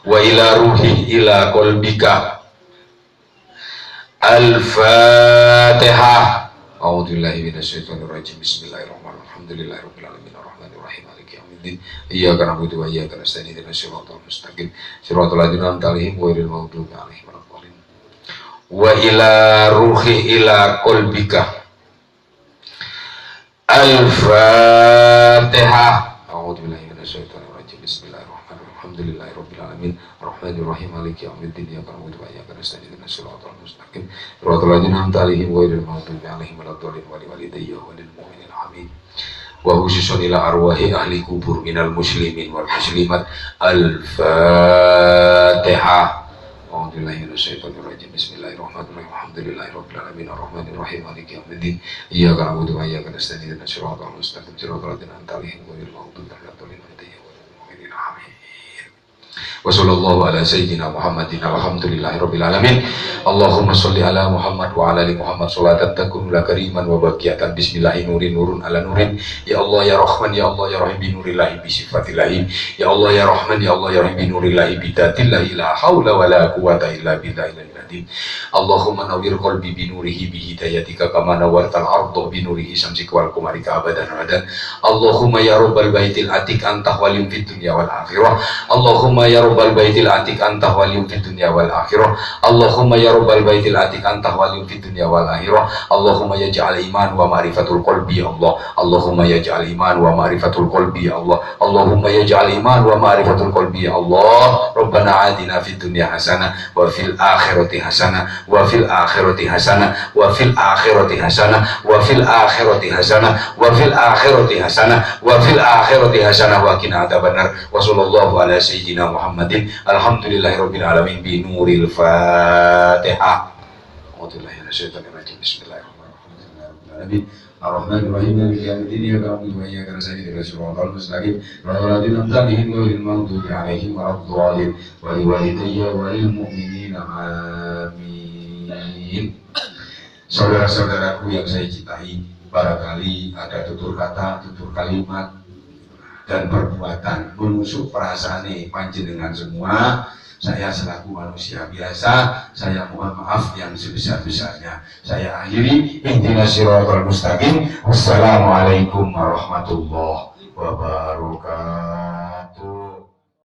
Wa ila ruhi ila qalbika. Al-Fatihah. A'udzubillahi minasyaitonir rajim. Bismillahirrahmanirrahim. Alhamdulillahirabbil alamin arrahmanir rahim maliki yaumiddin. Iyyaka na'budu wa iyyaka nasta'in. Ihdinas siratal mustaqim. Siratal ladzina an'amta 'alaihim ghairil maghdubi 'alaihim waladdallin. Wa ila ruhi ila qalbika. Al-Fatihah. A'udzubillahi minasyaitonir rajim. Bismillahirrahmanirrahim. Alhamdulillahirabbil alamin arrahmanir rahim maliki yaumiddin. Iyyaka na'budu wa iyyaka nasta'in. Ihdinas siratal mustaqim. Siratal ladzina an'amta 'alaihim ghairil maghdubi 'alaihim waladdallin. Walidayya walil mu'minin amin. Wa khususun ila arwahi ahli kubur minal muslimin wal muslimat. Al-Fatihah. A'udzubillahi minasyaitonir rajim. Bismillahirrahmanirrahim. Alhamdulillahirabbil alamin arrahmanir rahim maliki yaumiddin. Iyyaka na'budu wa iyyaka nasta'in. Ihdinas siratal mustaqim. Siratal ladzina an'amta 'alaihim ghairil maghdubi 'alaihim waladdallin. Wa sallallahu ala sayyidina Muhammadin alhamdulillahirabbil alamin. Allahumma sholli ala Muhammad wa ala ali Muhammad sholatan takunu la kariman wa baqiyatan bismillahi nurin nurun ala nurin. Ya Allah ya Rahman ya Allah ya Rahim bi nurillahi bi sifatillahi. Ya Allah ya Rahman ya Allah ya Rahim bi nurillahi bi dzatillahi la haula wa la quwwata illa billahil azim. Allahumma nawwir qalbi bi nurihi bi hidayatika kama nawwartal arda bi nurihi syamsika wal qamarika abadan abadan. Allahumma ya rabbal baitil atiq anta waliyun fid dunya wal akhirah. Allahumma ya rabbal baitil atiq anta waliyun fid dunya wal akhirah. Allahumma ya rabbal baitil atiq anta waliyun fid dunya wal akhirah. Allahumma yaj'al iman wa ma'rifatul qalbi Allah. Allahumma yaj'al iman wa ma'rifatul qalbi Allah. Allahumma yaj'al iman wa ma'rifatul qalbi Allah. Rabbana atina fid dunya hasanah wa fil akhirati hasanah wa fil akhirati hasanah wa fil akhirati hasanah wa fil akhirati hasanah wa fil akhirati hasanah wa fil akhirati hasanah wa qina adzabannar. Wa sallallahu ala sayyidina Muhammadin alhamdulillahirabbil alamin bi nuril Fatihah. A'udzubillahi minasyaitonir rajim. Bismillahirrahmanirrahim. Ar-Rahmanir-Rahim maliki yaumiddin. Iyyaka na'budu wa iyyaka nasta'in. Ihdinas siratal mustaqim. Siratal ladzina an'amta 'alaihim ghairil maghdubi 'alaihim waladdallin. Wa liwalidayya walil mu'minina amin. Saudara-saudaraku yang saya cintai, barangkali ada tutur kata, tutur kalimat dan perbuatan menusuk perasaan panjenengan semua. Saya selaku manusia biasa, saya mohon maaf yang sebesar-besarnya. Saya akhiri. Ihdinas siratal mustaqim. Wassalamualaikum warahmatullahi wabarakatuh.